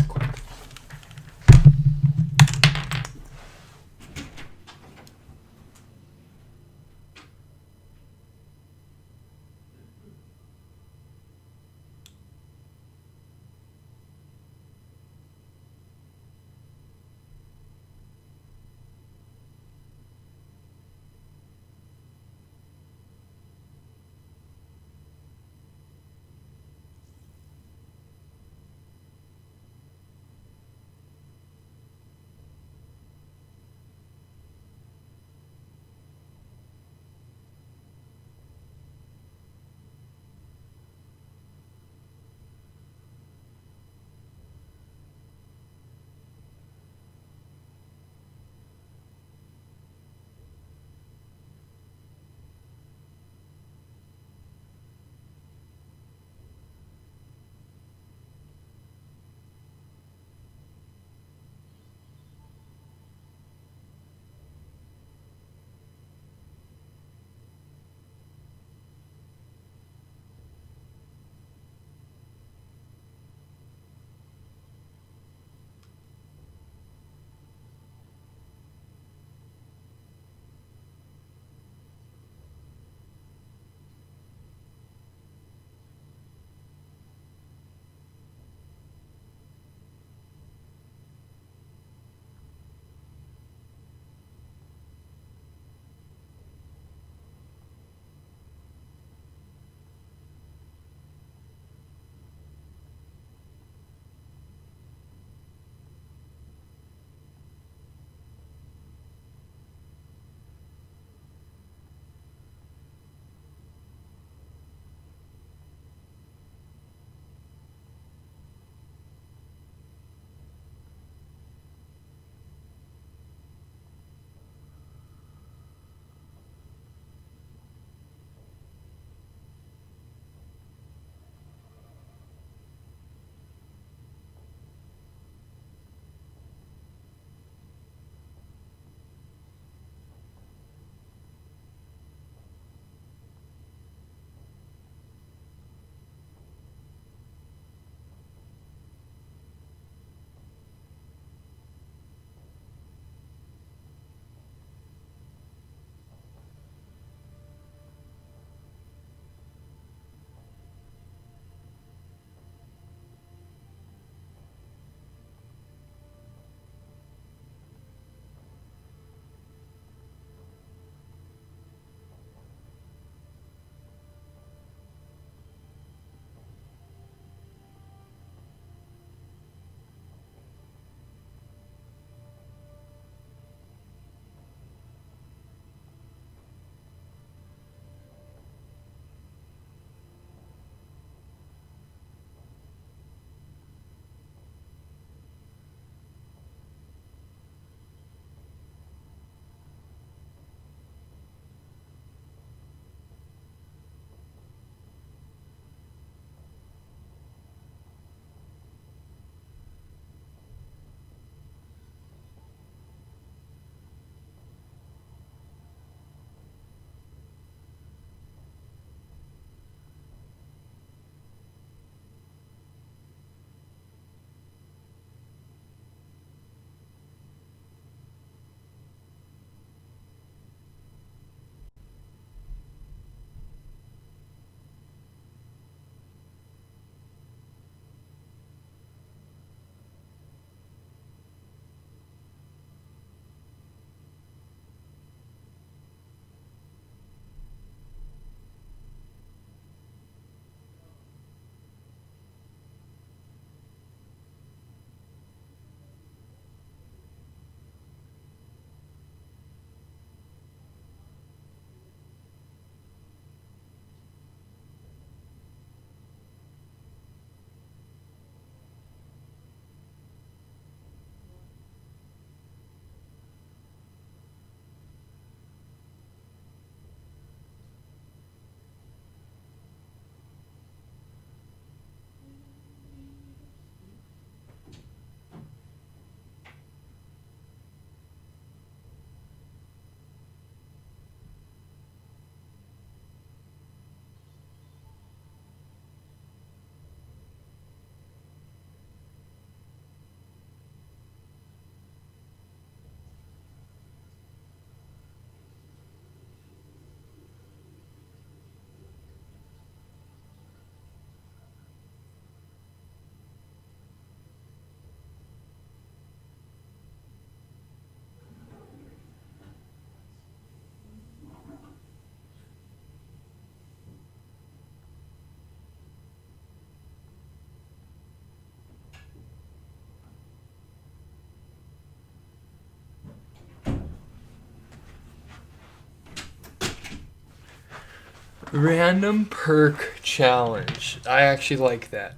Random perk challenge. I actually like that.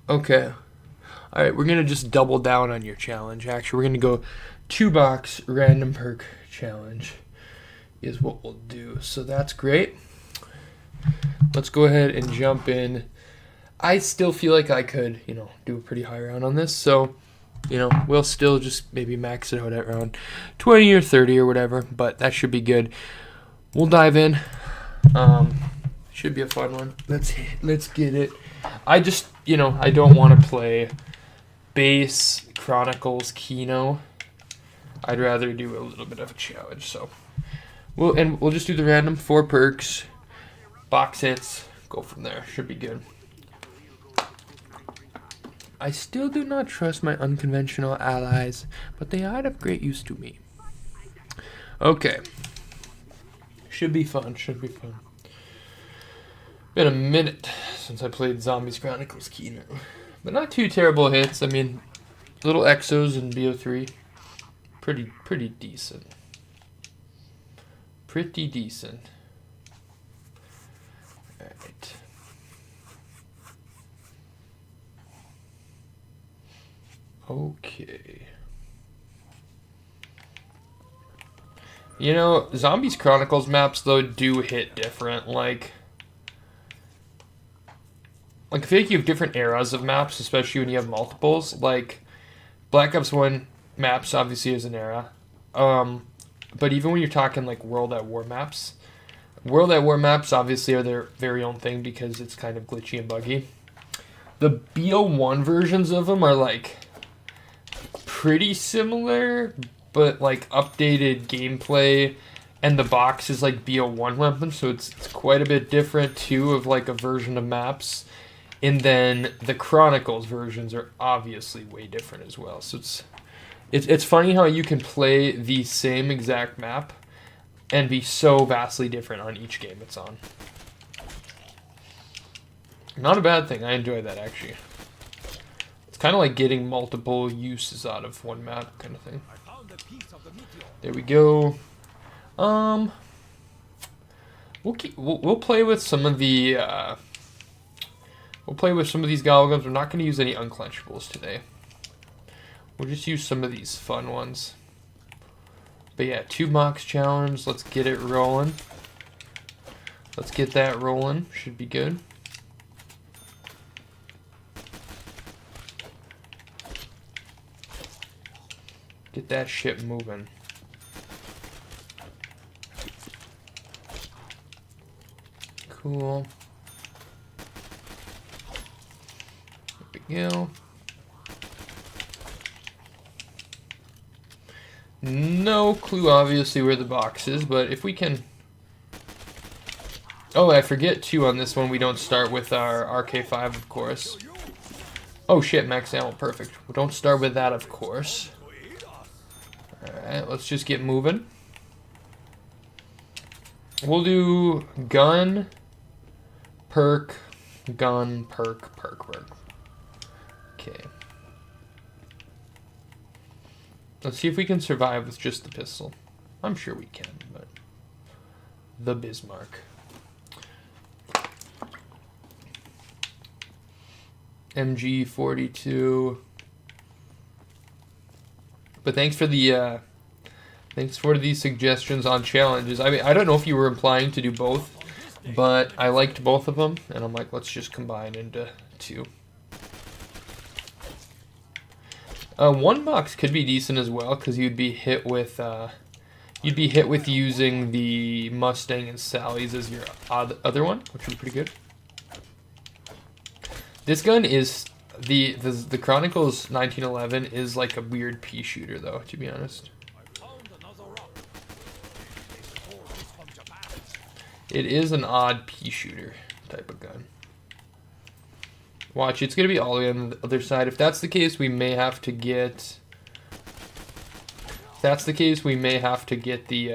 Okay. All right, we're gonna just double down on your challenge. Actually, we're gonna go 2-box random perk challenge is what we'll do. So that's great. Let's go ahead and jump in. I still feel like I could, do a pretty high round on this. So, we'll still just maybe max it out at around 20 or 30 or whatever, but that should be good. We'll dive in. Should be a fun one. Let's get it. I just, I don't want to play base Chronicles Kino. I'd rather do a little bit of a challenge. So we'll just do the random 4 perks, box hits, go from there. Should be good. I still do not trust my unconventional allies, but they are of great use to me. Okay. Should be fun. Been a minute since I played Zombies Chronicles Kino. But not too terrible hits. I mean, little Exos and BO3. Pretty decent. Pretty decent. Alright. Okay. Zombies Chronicles maps, though, do hit different. Like I feel like you have different eras of maps, especially when you have multiples. Like, Black Ops 1 maps, obviously, is an era. But even when you're talking, like, World at War maps, obviously, are their very own thing because it's kind of glitchy and buggy. The BO1 versions of them are, like, pretty similar, but, like, updated gameplay, and the box is, like, BO1 weapons, so it's quite a bit different, too, of, like, a version of maps. And then the Chronicles versions are obviously way different as well. So it's funny how you can play the same exact map and be so vastly different on each game it's on. Not a bad thing. I enjoy that, actually. It's kind of like getting multiple uses out of one map kind of thing. There we go. We'll play with some of the these Galgums. We're not going to use any unclenchables today. We'll just use some of these fun ones. But yeah, 2-box challenge. Let's get it rolling. Let's get that rolling. Should be good. Get that shit moving. Cool. There we go. No clue, obviously, where the box is, but if we can... Oh, I forget, too, on this one, we don't start with our RK5, of course. Oh, shit, max ammo, perfect. We don't start with that, of course. Alright, let's just get moving. We'll do gun, perk, perk. Okay. Let's see if we can survive with just the pistol. I'm sure we can, but... The Bismarck. MG42. But thanks for the suggestions on challenges. I mean, I don't know if you were implying to do both, but I liked both of them, and I'm like, let's just combine into 2. 1 box could be decent as well, because you'd be hit with using the Mustang and Sally's as your other one, which would be pretty good. This gun is the Chronicles 1911 is like a weird pea shooter, though, to be honest. It is an odd pea shooter type of gun. Watch, it's going to be all the way on the other side. If that's the case, we may have to get... If that's the case, we may have to get the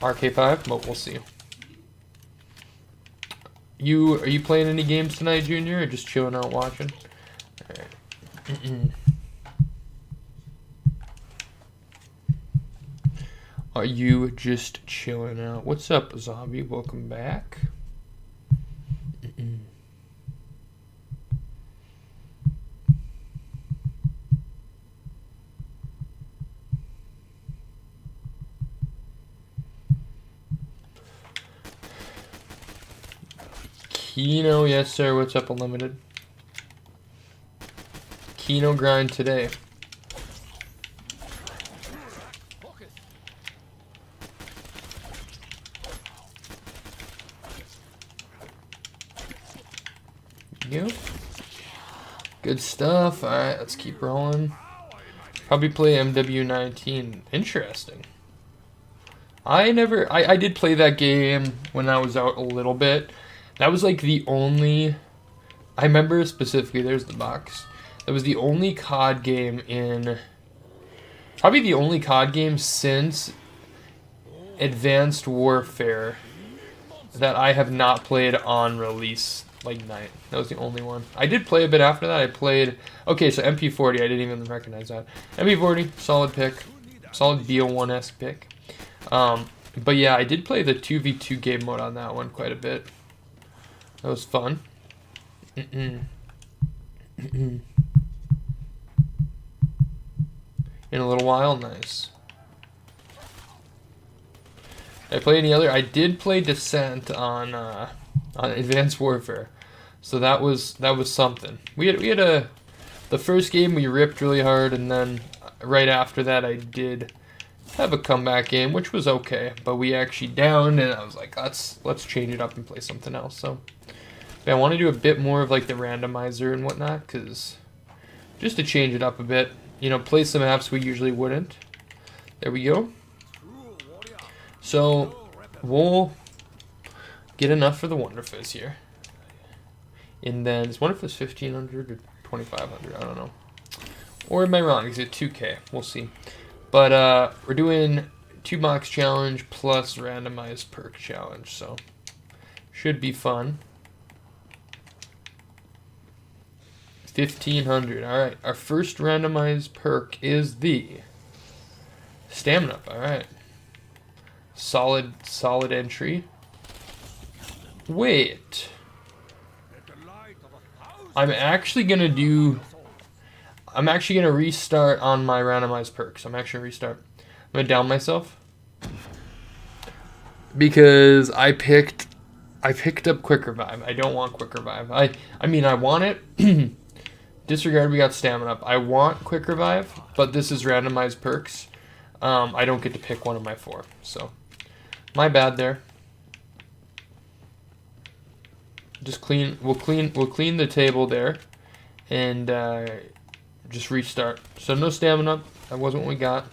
RK5, but we'll see. Are you playing any games tonight, Junior, or just chilling out watching? Alright. Are you just chilling out? What's up, zombie? Welcome back. Kino, yes sir. What's up, Unlimited? Kino grind today. Yep. Good stuff. Alright, let's keep rolling. Probably play MW19. Interesting. I did play that game when I was out a little bit. That was like the only, I remember specifically, there's the box. That was the only COD game probably the only COD game since Advanced Warfare that I have not played on release like night. That was the only one. I did play a bit after that. I played, okay, so MP40, I didn't even recognize that. MP40, solid pick. Solid BO1-esque pick. But yeah, I did play the 2v2 game mode on that one quite a bit. That was fun. In a little while, nice. Did I play any other? I did play Descent on Advanced Warfare, so that was something. We had the first game we ripped really hard, and then right after that I did have a comeback game, which was okay, but we actually downed, and I was like, let's change it up and play something else. So but I want to do a bit more of like the randomizer and whatnot, cause just to change it up a bit, you know, play some maps we usually wouldn't. There we go. So we'll get enough for the Wonder Fizz here, and then is Wonder Fizz 1500 or 2500? I don't know. Or am I wrong? Is it 2K? We'll see. But we're doing 2 box challenge plus randomized perk challenge, so should be fun. 1500. All right, our first randomized perk is the stamina up. All right, solid entry. Wait, I'm actually gonna restart on my randomized perks. I'm gonna down myself because I picked up Quick Revive. I don't want Quick Revive. I mean I want it. Disregard, we got stamina up. I want Quick Revive, but this is randomized perks. I don't get to pick one of my 4, so my bad there. Just we'll clean the table there, and just restart. So no stamina up. That wasn't what we got.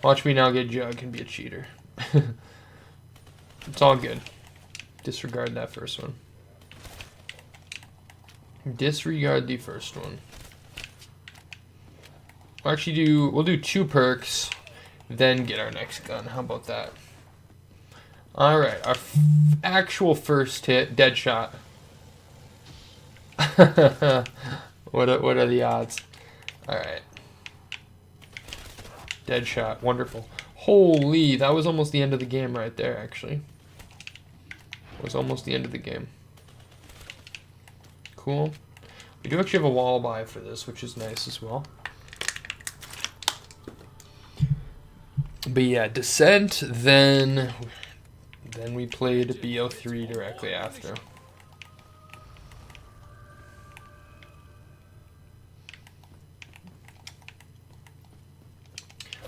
Watch me now get jug and be a cheater. It's all good. Disregard that first one. Disregard the first one. We'll do 2 perks, then get our next gun. How about that? All right, our actual first hit, dead shot. What are the odds? All right, dead shot, wonderful. Holy, that was almost the end of the game right there. Actually, it was almost the end of the game. Cool. We do actually have a wall buy for this, which is nice as well. But yeah, Descent, then we played BO3 directly after.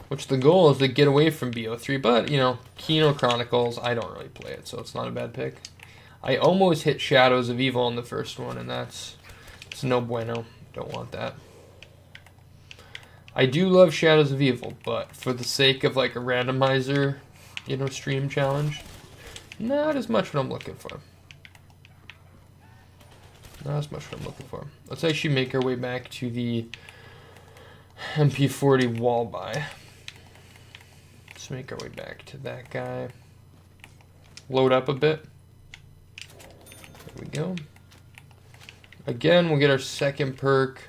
Which the goal is to get away from BO3, but you know, Kino Chronicles, I don't really play it, so it's not a bad pick. I almost hit Shadows of Evil in the first one, and it's no bueno. Don't want that. I do love Shadows of Evil, but for the sake of like a randomizer, you know, stream challenge, not as much what I'm looking for. Not as much what I'm looking for. Let's actually make our way back to the MP40 wall buy. Let's make our way back to that guy. Load up a bit. There we go. Again, we'll get our second perk,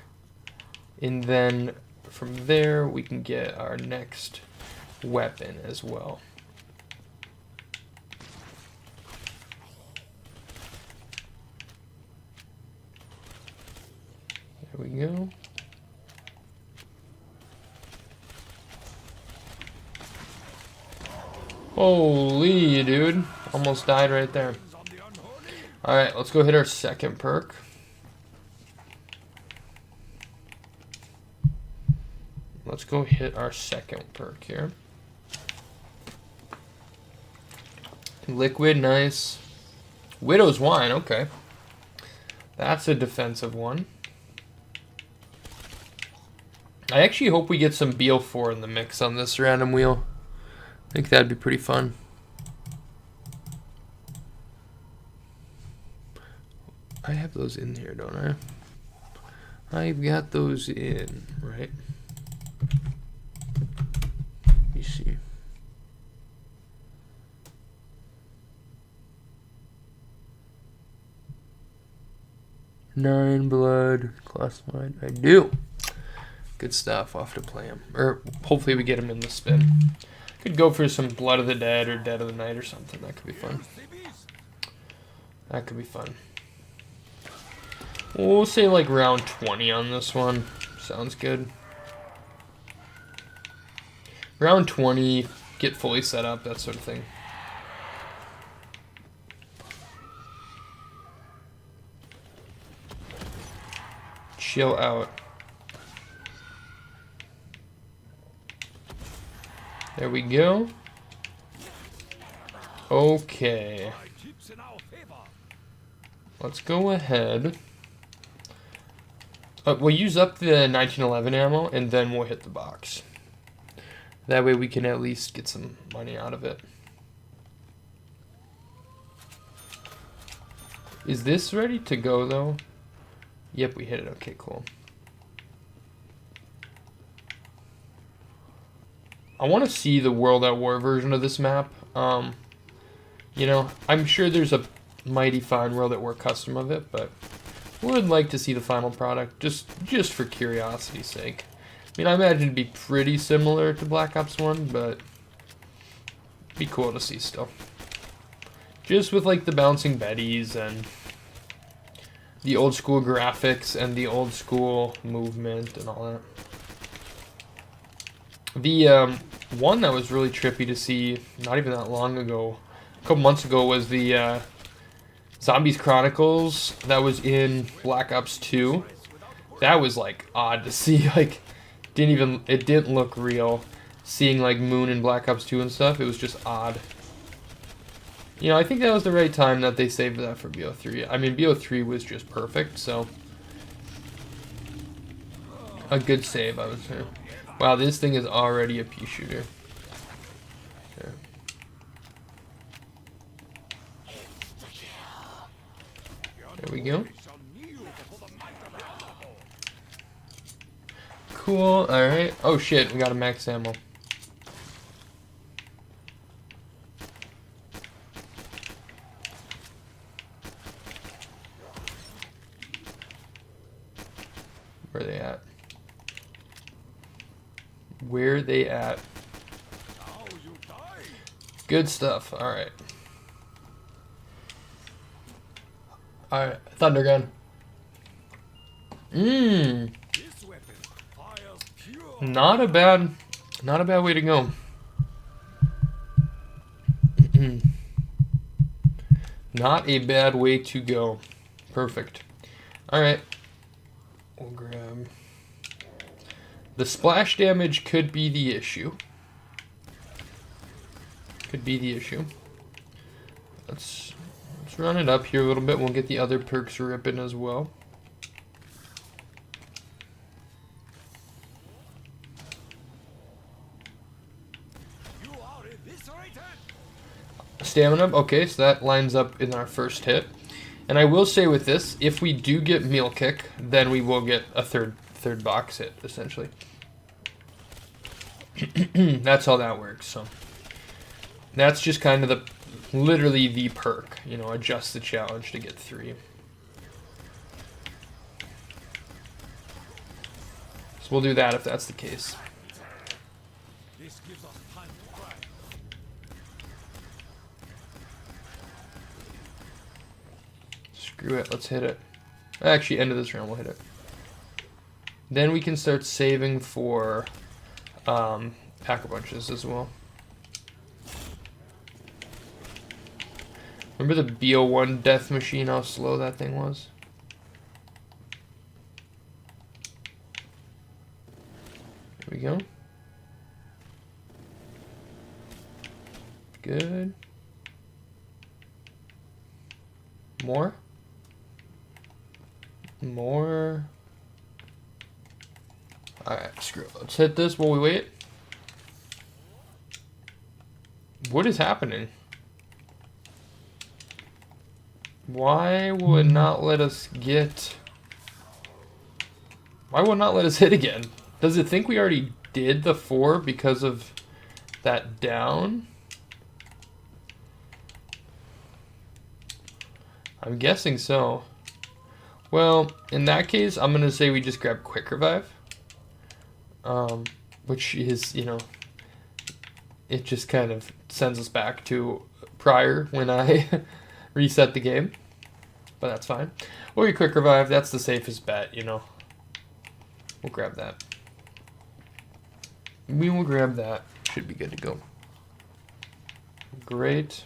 and then from there we can get our next weapon as well. There we go. Holy, dude. Almost died right there. Alright, let's go hit our second perk. Let's go hit our second perk here. Liquid, nice. Widow's Wine, okay. That's a defensive one. I actually hope we get some BO4 in the mix on this random wheel. I think that'd be pretty fun. I have those in here, don't I? I've got those in, right? Let me see. Nine blood, classified. I do. Good stuff. I'll have to play him. Or hopefully we get him in the spin. Could go for some Blood of the Dead or Dead of the Night or something. That could be fun. That could be fun. We'll say like round 20 on this one. Sounds good. Round 20, get fully set up, that sort of thing. Chill out. There we go. Okay. Let's go ahead. We'll use up the 1911 ammo, and then we'll hit the box. That way we can at least get some money out of it. Is this ready to go, though? Yep, we hit it. Okay, cool. I want to see the World at War version of this map. You know, I'm sure there's a mighty fine World at War custom of it, but would like to see the final product just for curiosity's sake. I mean, I imagine it'd be pretty similar to Black Ops 1, but it'd be cool to see still. Just with like the bouncing Bettys and the old school graphics and the old school movement and all that. The one that was really trippy to see, not even that long ago, a couple months ago, was the Zombies Chronicles that was in Black Ops 2. That was like odd to see. Like, it didn't look real. Seeing like Moon in Black Ops 2 and stuff, it was just odd. You know, I think that was the right time that they saved that for BO3. I mean, BO3 was just perfect, so a good save, I would say. Wow, this thing is already a pea shooter. Okay. There we go. Cool, alright. Oh shit, we got a max ammo. Where are they at? Where are they at? Good stuff. Alright. Alright. Thunder gun. Not a bad way to go. Not a bad way to go. Perfect. Alright. We'll grab. The splash damage could be the issue. Could be the issue. Let's run it up here a little bit. We'll get the other perks ripping as well. Stamina. Okay, so that lines up in our first hit. And I will say with this, if we do get meal kick, then we will get a third box hit, essentially. That's how that works. So that's just kind of literally the perk, you know, adjust the challenge to get 3. So we'll do that if that's the case. This gives us time Screw it, let's hit it. Actually, end of this round, we'll hit it. Then we can start saving for Pack-a-Punches as well. Remember the BO1 death machine, how slow that thing was? There we go. Good. More. More. Alright, screw it. Let's hit this while we wait. What is happening? Why will it not let us get... Why will it not let us hit again? Does it think we already did the 4 because of that down? I'm guessing so. Well, in that case, I'm going to say we just grab Quick Revive. Which is, you know, it just kind of sends us back to prior when I reset the game. But that's fine. Or we Quick Revive, that's the safest bet, you know. We'll grab that. We will grab that. Should be good to go. Great.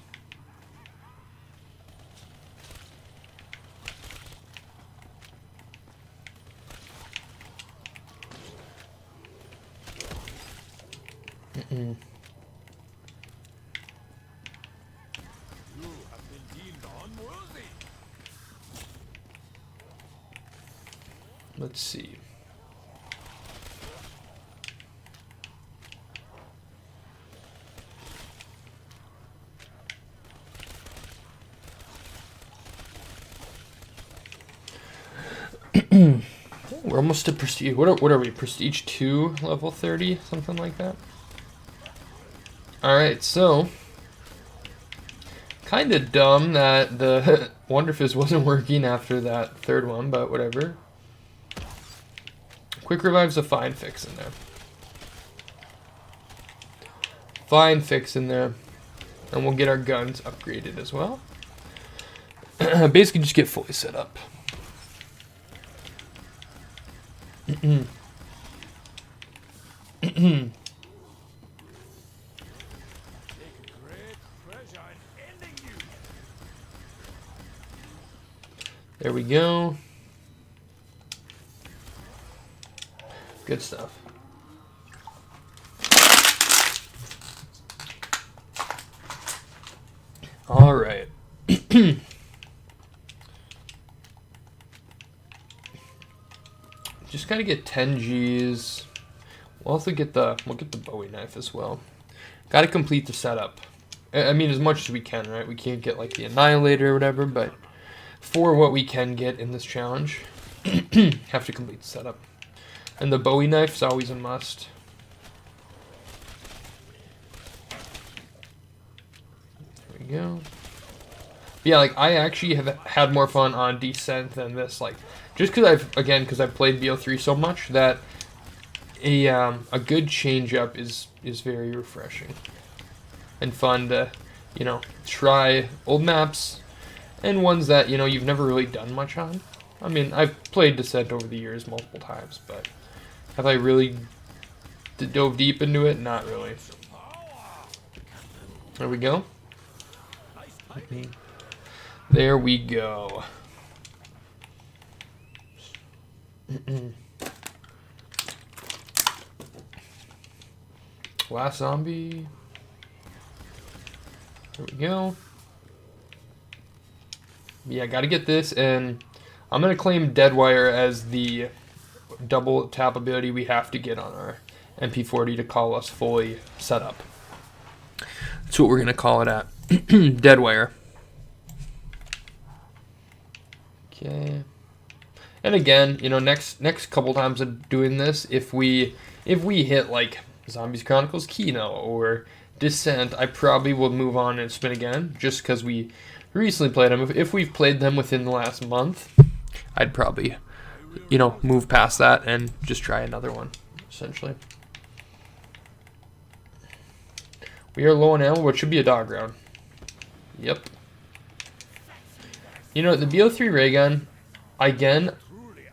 You have been deemed unworthy. Let's see. We're almost to prestige. What are we? Prestige 2, level 30, something like that. All right, so kind of dumb that the Wonder Fist wasn't working after that third one, but whatever. Quick Revive's a fine fix in there. Fine fix in there, and we'll get our guns upgraded as well. Basically, just get fully set up. There we go. Good stuff. All right. Just gotta get 10 Gs. We'll also get the Bowie knife as well. Gotta complete the setup. I mean, as much as we can, right? We can't get like the Annihilator or whatever, but for what we can get in this challenge, have to complete the setup. And the Bowie knife is always a must. There we go. Yeah, like I actually have had more fun on Descent than this. Like, just because I've played BO3 so much that a good change up is very refreshing and fun to, you know, try old maps and ones that, you know, you've never really done much on. I mean, I've played Descent over the years multiple times, but have I really dove deep into it? Not really. There we go. There we go. Last zombie. There we go. Yeah, gotta get this, and I'm gonna claim Deadwire as the double tap ability we have to get on our MP40 to call us fully set up. That's what we're gonna call it at. Deadwire. Okay. And again, you know, next couple times of doing this, if we hit like Zombies Chronicles Kino or Descent, I probably will move on and spin again, just because we recently played them. If we've played them within the last month, I'd probably, you know, move past that and just try another one, essentially. We are low on ammo, but should be a dog round. Yep. You know, the BO3 ray gun, again,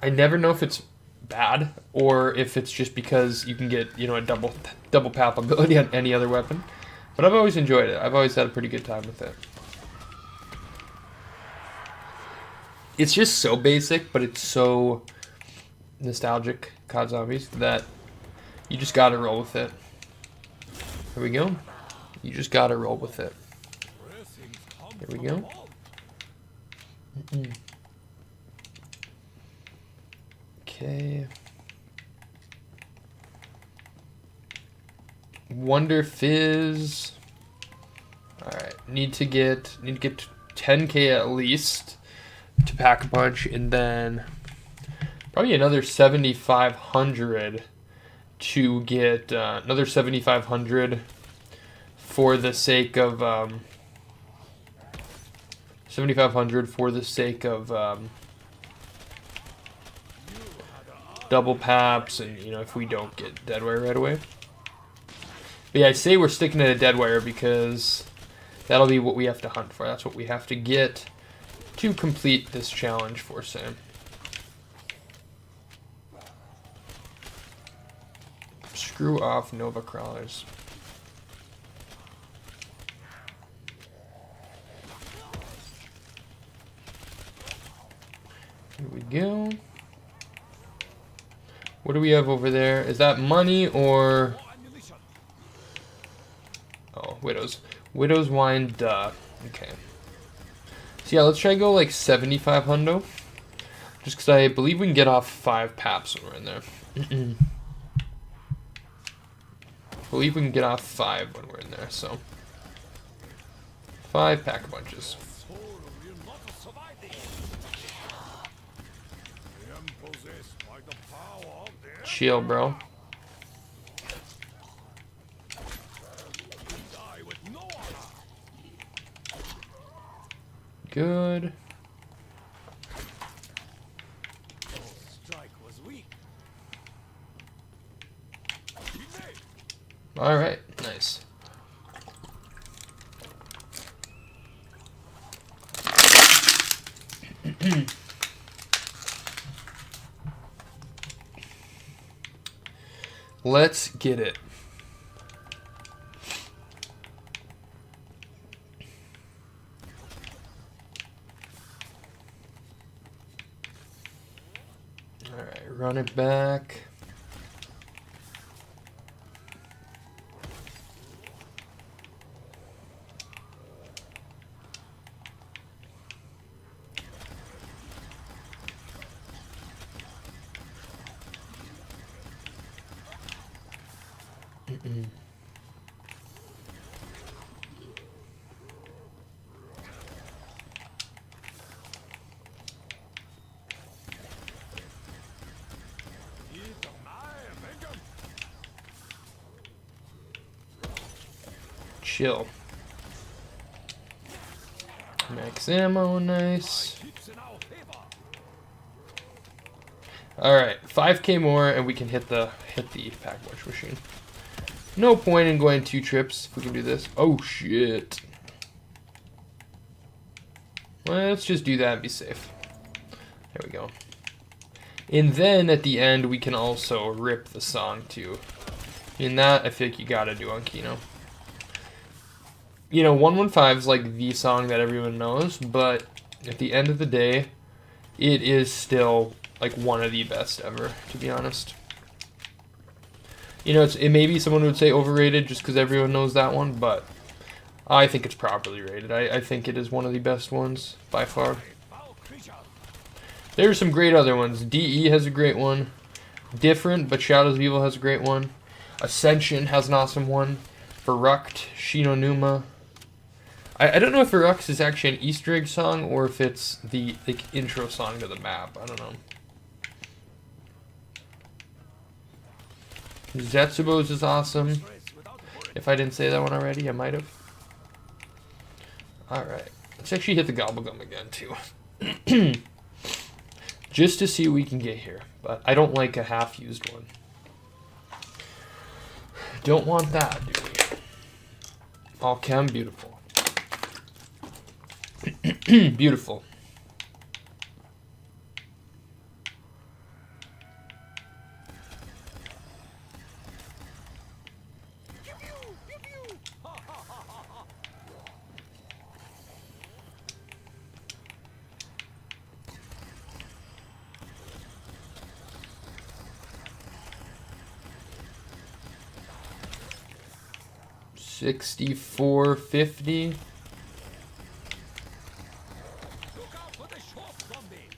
I never know if it's bad or if it's just because you can get, you know, a double pap ability on any other weapon. But I've always enjoyed it. I've always had a pretty good time with it. It's just so basic, but it's so nostalgic, COD Zombies, that you just gotta roll with it. Here we go. You just gotta roll with it. Here we go. Okay. Wonder Fizz. All right. Need to get 10k at least to pack a punch, and then probably another 7,500 to get another 7,500 for the sake of 7,500 for the sake of double paps, and you know, if we don't get deadwire right away. But yeah, I say we're sticking at a deadwire because that'll be what we have to hunt for. That's what we have to get to complete this challenge for Sam. Screw off Nova Crawlers. Here we go. What do we have over there? Is that money or... Oh, Widows. Widow's Wine, duh. Okay. So yeah, let's try and go like 75 hundo. Just because I believe we can get off 5 paps when we're in there. I believe we can get off 5 when we're in there, so... 5 pack bunches. Chill, bro. Good. All right, nice. Let's get it. All right, run it back. Chill. Max ammo, nice. All right, 5k more, and we can hit the pack punch machine. No point in going 2 trips if we can do this. Oh shit. Let's just do that and be safe. There we go. And then at the end, we can also rip the song too. And that I feel like you gotta do on Kino. You know, 115 is like the song that everyone knows, but at the end of the day, it is still like one of the best ever, to be honest. You know, it maybe someone would say overrated just because everyone knows that one, but I think it's properly rated. I think it is one of the best ones by far. There's some great other ones. DE has a great one. Different, but Shadows of Evil has a great one. Ascension has an awesome one. Verrucht, Shino Numa. I don't know if Verrucht is actually an Easter egg song or if it's the like intro song to the map. I don't know. Zetsubo's is awesome. If I didn't say that one already, I might have. Alright. Let's actually hit the Gobblegum again, too. Just to see what we can get here. But I don't like a half-used one. Don't want that, do we? All chem, beautiful. Beautiful. 6450. Look out for the short zombie.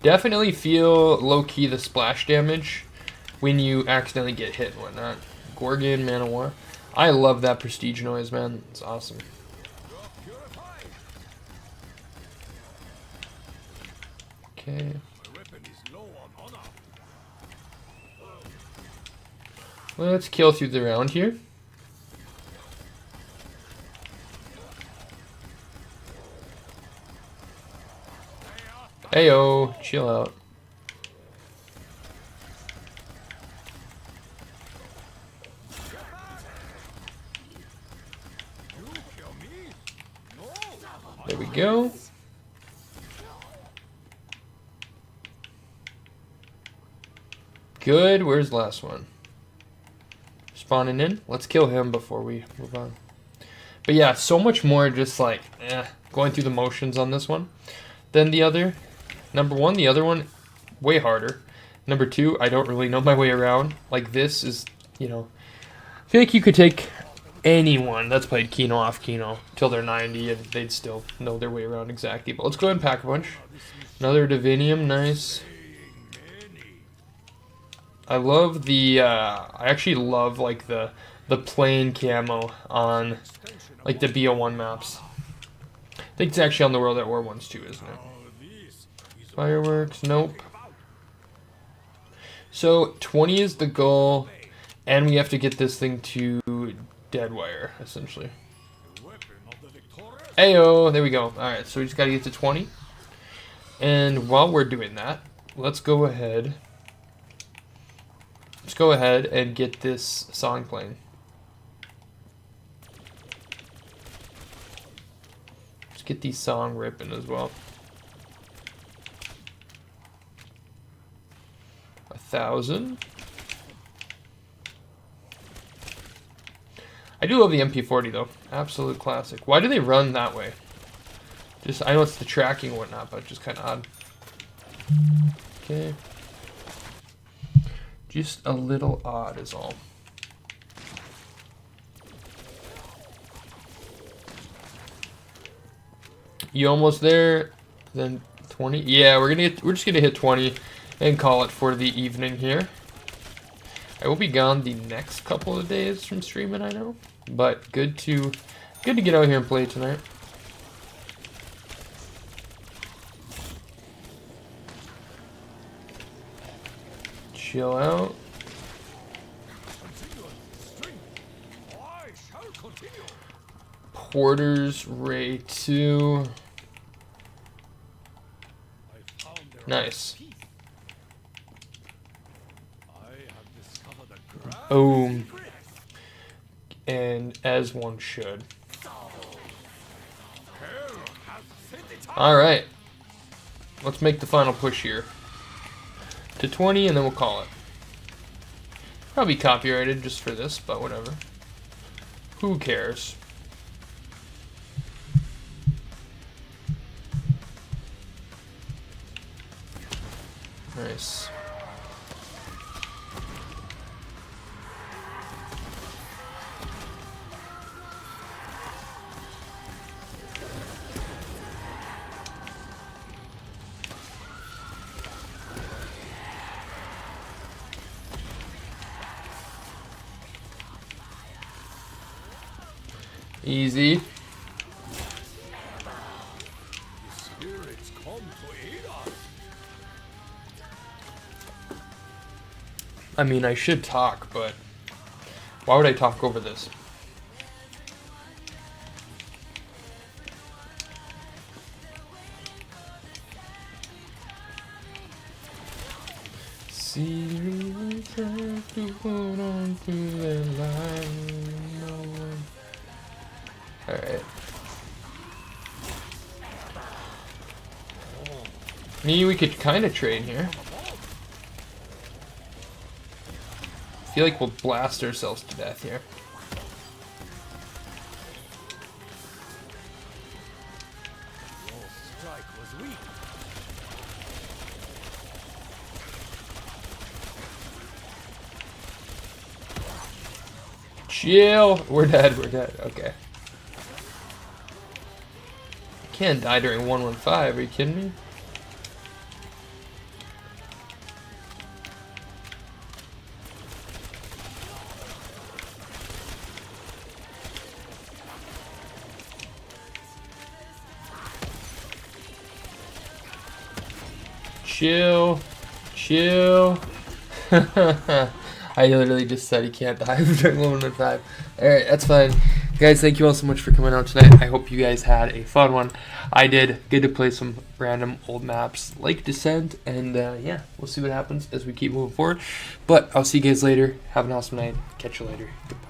Definitely feel low-key the splash damage when you accidentally get hit and whatnot. Gorgon, Man of War. I love that prestige noise, man. It's awesome. You're purified. Okay. My weapon is low on honor. Let's kill through the round here. Ayo, chill out. You kill me? No. There we go. Good. Where's the last one? Spawning in. Let's kill him before we move on. But yeah, so much more just like going through the motions on this one than the other. Number one, the other one, way harder. Number two, I don't really know my way around. Like this is, you know, I feel like you could take anyone that's played Kino off Kino till they're 90 and they'd still know their way around exactly. But let's go ahead and pack a bunch. Another Divinium, nice. I love the, I actually love like the plain camo on like the BO1 maps. I think it's actually on the World at War ones too, isn't it? Fireworks, nope. So 20 is the goal, and we have to get this thing to deadwire, essentially. Ayo, there we go. Alright, so we just gotta get to 20. And while we're doing that, let's go ahead. Let's go ahead and get this song playing. Let's get the song ripping as well. 1,000. I do love the MP40 though. Absolute classic. Why do they run that way? Just, I know it's the tracking and whatnot, but just kind of odd. Okay. Just a little odd is all. You almost there? Then 20? Yeah, we're just gonna hit 20 and call it for the evening here. I will be gone the next couple of days from streaming, I know, but good to get out here and play tonight. Chill out. Porter's Ray 2. Nice. Boom. And as one should. Alright. Let's make the final push here. To 20 and then we'll call it. Probably copyrighted just for this, but whatever. Who cares? Nice. Easy. I mean, I should talk, but why would I talk over this? See me try to hold on to the line. No one. Alright. Me, we could kind of trade here. I feel like we'll blast ourselves to death here. Chill. We're dead. We're dead. Okay. Can't die during 115. Are you kidding me? Chill. Chill. I literally just said he can't die during 115. Alright, that's fine. Guys, thank you all so much for coming out tonight. I hope you guys had a fun one. I did. Good to play some random old maps like Descent. And yeah, we'll see what happens as we keep moving forward. But I'll see you guys later. Have an awesome night. Catch you later. Goodbye.